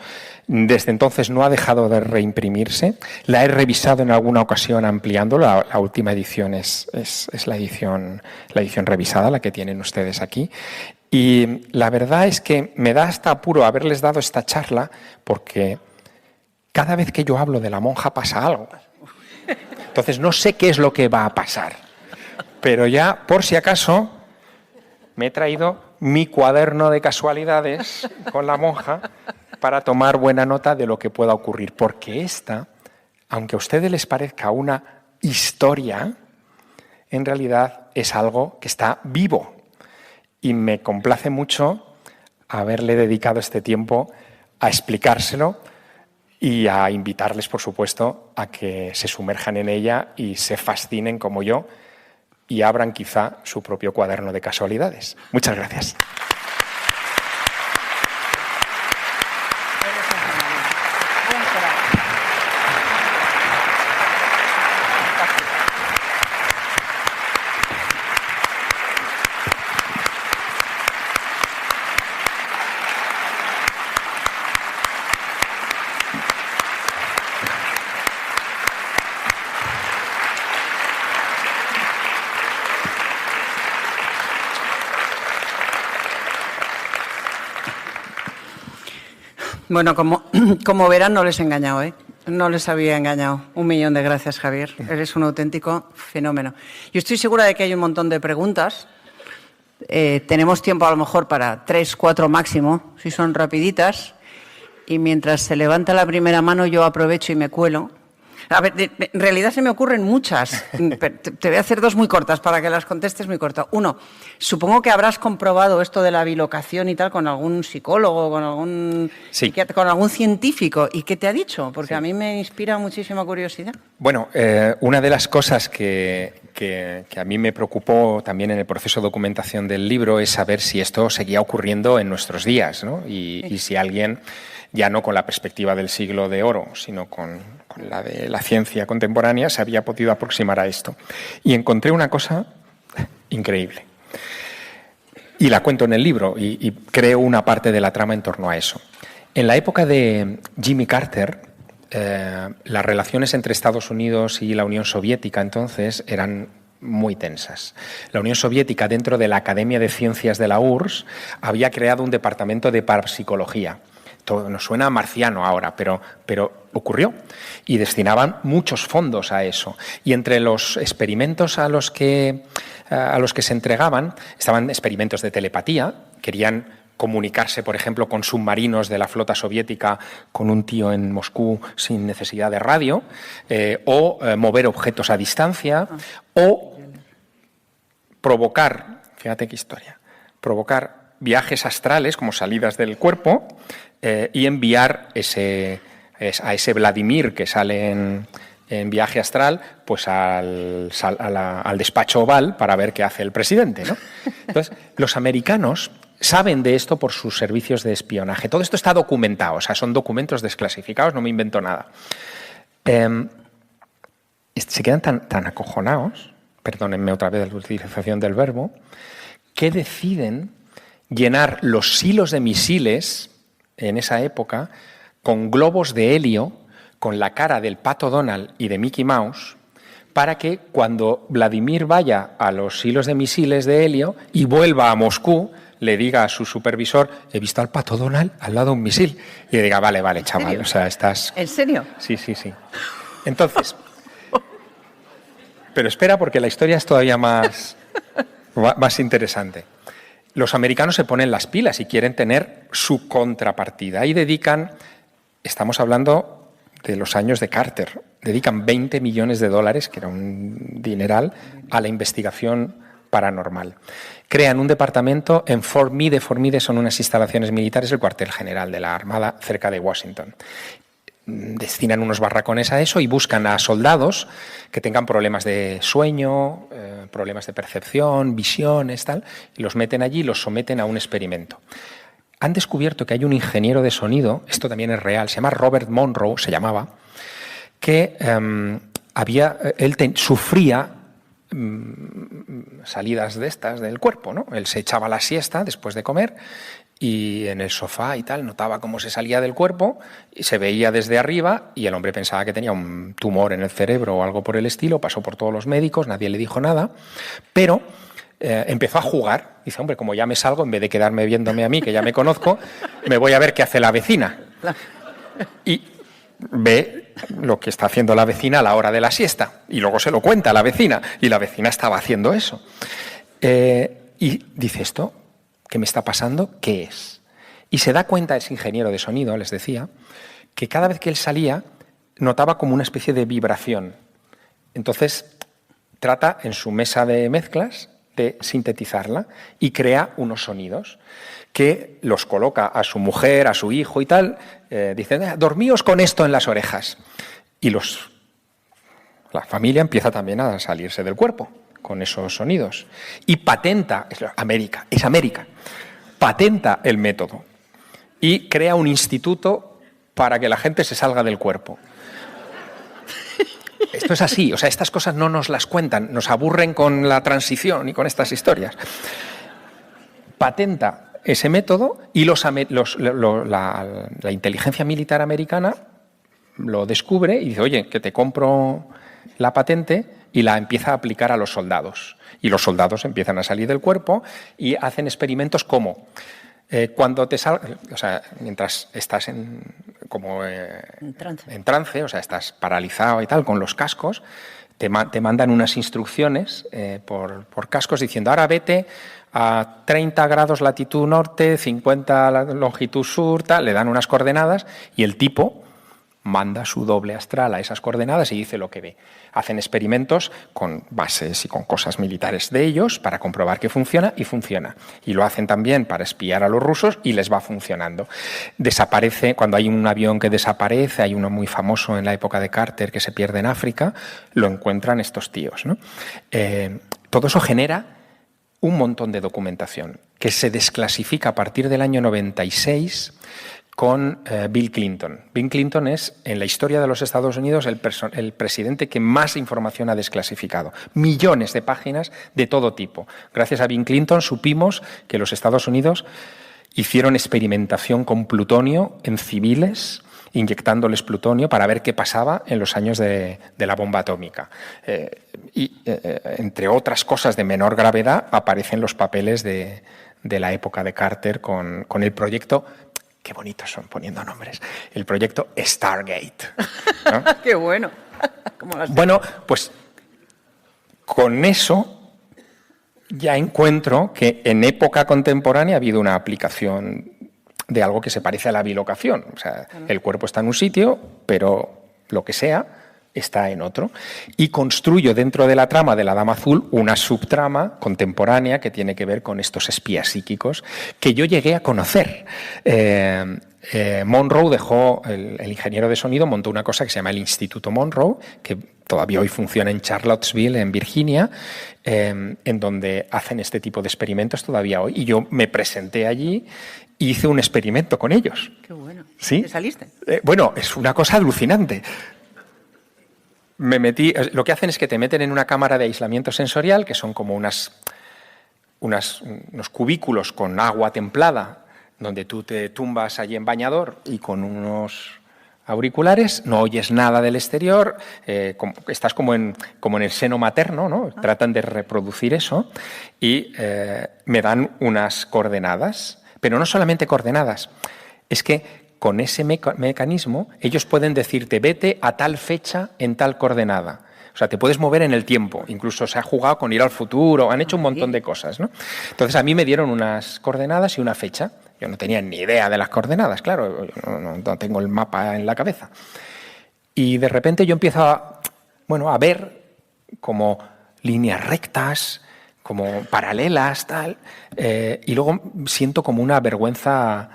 Desde entonces no ha dejado de reimprimirse. La he revisado en alguna ocasión ampliándola. La última edición es la edición revisada, la que tienen ustedes aquí. Y la verdad es que me da hasta apuro haberles dado esta charla porque cada vez que yo hablo de la monja pasa algo. Entonces no sé qué es lo que va a pasar. Pero ya, por si acaso, me he traído mi cuaderno de casualidades con la monja para tomar buena nota de lo que pueda ocurrir. Porque esta, aunque a ustedes les parezca una historia, en realidad es algo que está vivo. Y me complace mucho haberle dedicado este tiempo a explicárselo y a invitarles, por supuesto, a que se sumerjan en ella y se fascinen como yo y abran quizá su propio cuaderno de casualidades. Muchas gracias. Bueno, como verán, no les he engañado, ¿eh? No les había engañado. 1.000.000 de gracias, Javier. Eres un auténtico fenómeno. Yo estoy segura de que hay un montón de preguntas. Tenemos tiempo a lo mejor para 3, 4 máximo, si son rapiditas. Y mientras se levanta la primera mano, yo aprovecho y me cuelo. A ver, en realidad se me ocurren muchas. Te voy a hacer 2 muy cortas para que las contestes muy cortas. 1, supongo que habrás comprobado esto de la bilocación y tal con algún psicólogo, con algún científico. ¿Y qué te ha dicho? Porque a mí me inspira muchísima curiosidad. Bueno, una de las cosas que a mí me preocupó también en el proceso de documentación del libro es saber si esto seguía ocurriendo en nuestros días, ¿no? Y si alguien, ya no con la perspectiva del siglo de oro, sino con la de la ciencia contemporánea, se había podido aproximar a esto. Y encontré una cosa increíble. Y la cuento en el libro y creo una parte de la trama en torno a eso. En la época de Jimmy Carter, las relaciones entre Estados Unidos y la Unión Soviética entonces eran muy tensas. La Unión Soviética, dentro de la Academia de Ciencias de la URSS, había creado un departamento de parapsicología. Todo nos suena marciano ahora, pero ocurrió. Y destinaban muchos fondos a eso. Y entre los experimentos a los que se entregaban estaban experimentos de telepatía. Querían comunicarse, por ejemplo, con submarinos de la flota soviética con un tío en Moscú sin necesidad de radio, o mover objetos a distancia, o provocar, fíjate qué historia, provocar viajes astrales como salidas del cuerpo, y enviar a ese Vladimir que sale en viaje astral, pues al despacho oval para ver qué hace el presidente, ¿no? Entonces, los americanos saben de esto por sus servicios de espionaje. Todo esto está documentado, o sea, son documentos desclasificados, no me invento nada. Se quedan tan acojonados, perdónenme otra vez la utilización del verbo, que deciden llenar los silos de misiles en esa época con globos de helio con la cara del Pato Donald y de Mickey Mouse, para que cuando Vladimir vaya a los silos de misiles de helio y vuelva a Moscú, le diga a su supervisor: he visto al Pato Donald al lado de un misil. Y le diga: vale, chaval, o sea, estás... ¿En serio? Sí. Entonces, pero espera, porque la historia es todavía más interesante. Los americanos se ponen las pilas y quieren tener su contrapartida y dedican, estamos hablando de los años de Carter, dedican $20 millones, que era un dineral, a la investigación paranormal. Crean un departamento en Fort Meade. Fort Meade son unas instalaciones militares, el cuartel general de la Armada cerca de Washington. Destinan unos barracones a eso y buscan a soldados que tengan problemas de sueño, problemas de percepción, visiones, tal, y los meten allí y los someten a un experimento. Han descubierto que hay un ingeniero de sonido, esto también es real, se llama Robert Monroe, se llamaba, que él sufría salidas de estas del cuerpo, ¿no? Él se echaba la siesta después de comer y en el sofá y tal notaba cómo se salía del cuerpo y se veía desde arriba y el hombre pensaba que tenía un tumor en el cerebro o algo por el estilo, pasó por todos los médicos, nadie le dijo nada, pero empezó a jugar. Dice, hombre, como ya me salgo, en vez de quedarme viéndome a mí, que ya me conozco, me voy a ver qué hace la vecina. Y ve lo que está haciendo la vecina a la hora de la siesta y luego se lo cuenta a la vecina y la vecina estaba haciendo eso. Y dice, ¿esto qué me está pasando? ¿Qué es? Y se da cuenta, es ingeniero de sonido, les decía, que cada vez que él salía notaba como una especie de vibración. Entonces trata en su mesa de mezclas de sintetizarla y crea unos sonidos que los coloca a su mujer, a su hijo y tal. Dicen, dormíos con esto en las orejas. Y la familia empieza también a salirse del cuerpo con esos sonidos. Y patenta, es América, patenta el método y crea un instituto para que la gente se salga del cuerpo. Esto es así, o sea, estas cosas no nos las cuentan, nos aburren con la transición y con estas historias. Patenta ese método y la inteligencia militar americana lo descubre y dice, oye, que te compro la patente, y la empieza a aplicar a los soldados. Y los soldados empiezan a salir del cuerpo y hacen experimentos como cuando te o sea, mientras estás en trance, o sea, estás paralizado y tal, con los cascos, te mandan unas instrucciones por cascos diciendo, ahora vete a 30 grados latitud norte, 50 longitud sur, tal, le dan unas coordenadas y el tipo manda su doble astral a esas coordenadas y dice lo que ve. Hacen experimentos con bases y con cosas militares de ellos para comprobar que funciona y funciona. Y lo hacen también para espiar a los rusos y les va funcionando. Desaparece, cuando hay un avión que desaparece, hay uno muy famoso en la época de Carter que se pierde en África, lo encuentran estos tíos, ¿no? Todo eso genera un montón de documentación que se desclasifica a partir del año 96 con Bill Clinton. Bill Clinton es, en la historia de los Estados Unidos, el presidente que más información ha desclasificado. Millones de páginas de todo tipo. Gracias a Bill Clinton supimos que los Estados Unidos hicieron experimentación con plutonio en civiles, inyectándoles plutonio para ver qué pasaba en los años de la bomba atómica. Entre otras cosas de menor gravedad, aparecen los papeles de la época de Carter con el proyecto. Qué bonitos son poniendo nombres. El proyecto Stargate, ¿no? ¡Qué bueno! Bueno, pues con eso ya encuentro que en época contemporánea ha habido una aplicación de algo que se parece a la bilocación. O sea, el cuerpo está en un sitio, pero lo que sea está en otro. Y construyo dentro de la trama de la Dama Azul una subtrama contemporánea que tiene que ver con estos espías psíquicos que yo llegué a conocer. Monroe dejó, el ingeniero de sonido montó una cosa que se llama el Instituto Monroe, que todavía hoy funciona en Charlottesville, en Virginia, en donde hacen este tipo de experimentos todavía hoy. Y yo me presenté allí e hice un experimento con ellos. ¡Qué bueno! ¿Sí? ¿Te saliste? Bueno, es una cosa alucinante. Me metí, lo que hacen es que te meten en una cámara de aislamiento sensorial, que son como unos cubículos con agua templada, donde tú te tumbas allí en bañador y con unos auriculares, no oyes nada del exterior, estás como en el seno materno, ¿no? Tratan de reproducir eso y me dan unas coordenadas, pero no solamente coordenadas, es que con ese mecanismo ellos pueden decirte vete a tal fecha en tal coordenada. O sea, te puedes mover en el tiempo. Incluso se ha jugado con ir al futuro, han hecho un montón de cosas, ¿no? Entonces a mí me dieron unas coordenadas y una fecha. Yo no tenía ni idea de las coordenadas, claro, yo no tengo el mapa en la cabeza. Y de repente yo empiezo a ver como líneas rectas, como paralelas, tal, y luego siento como una vergüenza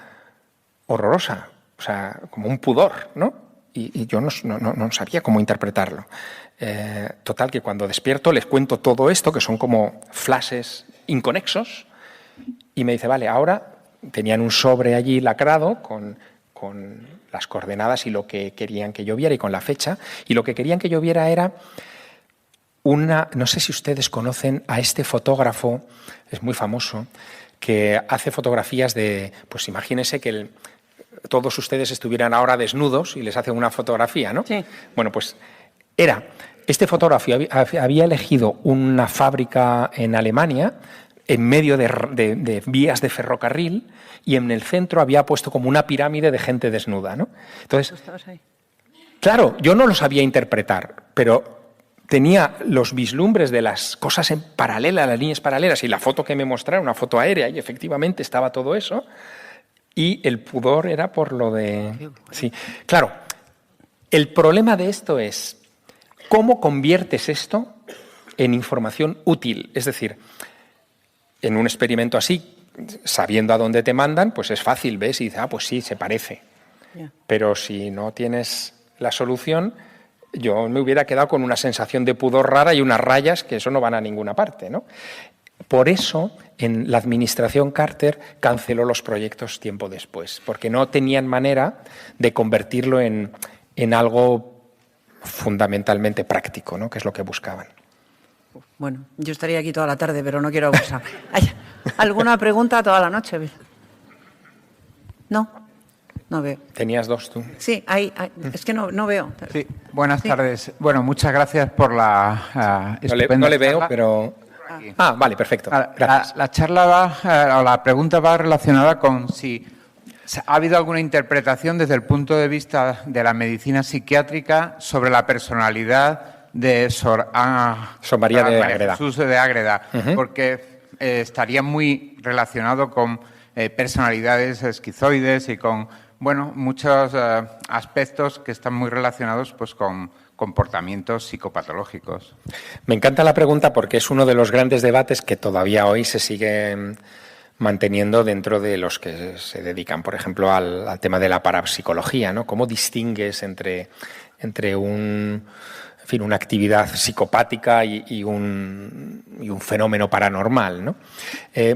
horrorosa. O sea, como un pudor, ¿no? Y yo no sabía cómo interpretarlo. Total, que cuando despierto les cuento todo esto, que son como flashes inconexos, y me dice, vale, ahora tenían un sobre allí lacrado con las coordenadas y lo que querían que yo viera y con la fecha, y lo que querían que yo viera era no sé si ustedes conocen a este fotógrafo, es muy famoso, que hace fotografías de, pues imagínense que todos ustedes estuvieran ahora desnudos y les hace una fotografía, ¿no? Sí. Bueno, pues este fotógrafo había elegido una fábrica en Alemania en medio de vías de ferrocarril y en el centro había puesto como una pirámide de gente desnuda, ¿no? Entonces, ¿Tú estabas ahí? Claro, yo no lo sabía interpretar, pero tenía los vislumbres de las cosas en paralela, las líneas paralelas, y la foto que me mostraron, una foto aérea, y efectivamente estaba todo eso, y el pudor era por lo de... Sí, claro, el problema de esto es cómo conviertes esto en información útil. Es decir, en un experimento así, sabiendo a dónde te mandan, pues es fácil, ves y dices, pues sí, se parece. Yeah. Pero si no tienes la solución, yo me hubiera quedado con una sensación de pudor rara y unas rayas que eso no van a ninguna parte, ¿no? Por eso, en la administración Carter canceló los proyectos tiempo después, porque no tenían manera de convertirlo en algo fundamentalmente práctico, ¿no? Que es lo que buscaban. Bueno, yo estaría aquí toda la tarde, pero no quiero abusar. ¿Alguna pregunta toda la noche? No. No veo. ¿Tenías dos tú? Sí, ahí es que no veo. Sí, buenas tardes. Bueno, muchas gracias por la estupenda no le veo, charla. pero... vale, perfecto. Gracias. La charla o la pregunta va relacionada con si ha habido alguna interpretación desde el punto de vista de la medicina psiquiátrica sobre la personalidad de Sor María de Ágreda. Jesús de Ágreda, porque estaría muy relacionado con personalidades esquizoides y con muchos aspectos que están muy relacionados pues con comportamientos psicopatológicos. Me encanta la pregunta porque es uno de los grandes debates que todavía hoy se siguen manteniendo dentro de los que se dedican, por ejemplo, al tema de la parapsicología, ¿no? ¿Cómo distingues entre una actividad psicopática y un fenómeno paranormal, ¿no?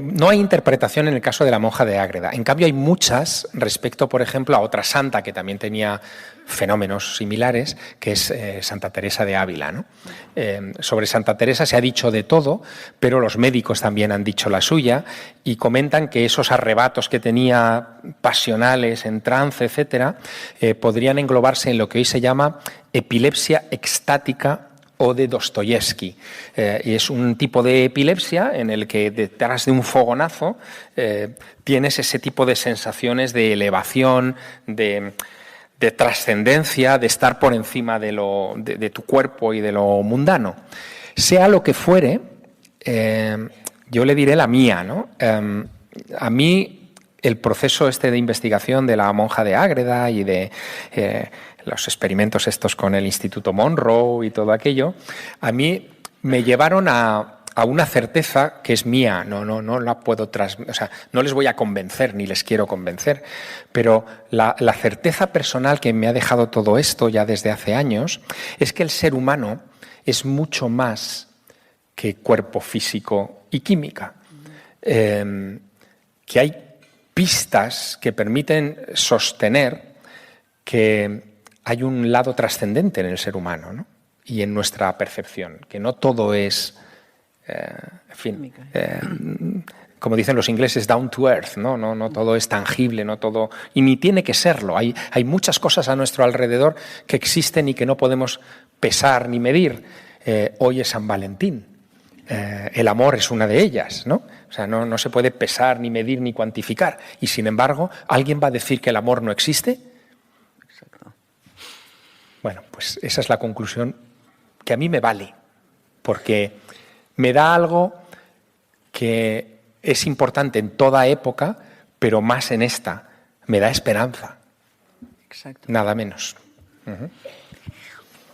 No hay interpretación en el caso de la monja de Ágreda. En cambio, hay muchas respecto, por ejemplo, a otra santa que también tenía fenómenos similares, que es Santa Teresa de Ávila, ¿no? Sobre Santa Teresa se ha dicho de todo, pero los médicos también han dicho la suya y comentan que esos arrebatos que tenía pasionales, en trance, etcétera, podrían englobarse en lo que hoy se llama epilepsia extática o de Dostoyevsky. Y es un tipo de epilepsia en el que detrás de un fogonazo tienes ese tipo de sensaciones de elevación, de trascendencia, de estar por encima de tu cuerpo y de lo mundano. Sea lo que fuere, yo le diré la mía, ¿no? A mí el proceso de investigación de la monja de Ágreda y de los experimentos estos con el Instituto Monroe y todo aquello, a mí me llevaron a una certeza que es mía, no la puedo transmitir, o sea, no les voy a convencer ni les quiero convencer, pero la certeza personal que me ha dejado todo esto ya desde hace años es que el ser humano es mucho más que cuerpo físico y química, que hay pistas que permiten sostener que hay un lado trascendente en el ser humano, ¿no? Y en nuestra percepción, que no todo es, como dicen los ingleses, down to earth, ¿no? No todo es tangible, no todo, y ni tiene que serlo. Hay muchas cosas a nuestro alrededor que existen y que no podemos pesar ni medir. Hoy es San Valentín. El amor es una de ellas, ¿no? O sea, no se puede pesar, ni medir, ni cuantificar. Y sin embargo, ¿alguien va a decir que el amor no existe? Exacto. Bueno, pues esa es la conclusión que a mí me vale, porque me da algo que es importante en toda época, pero más en esta. Me da esperanza. Exacto. Nada menos. Uh-huh.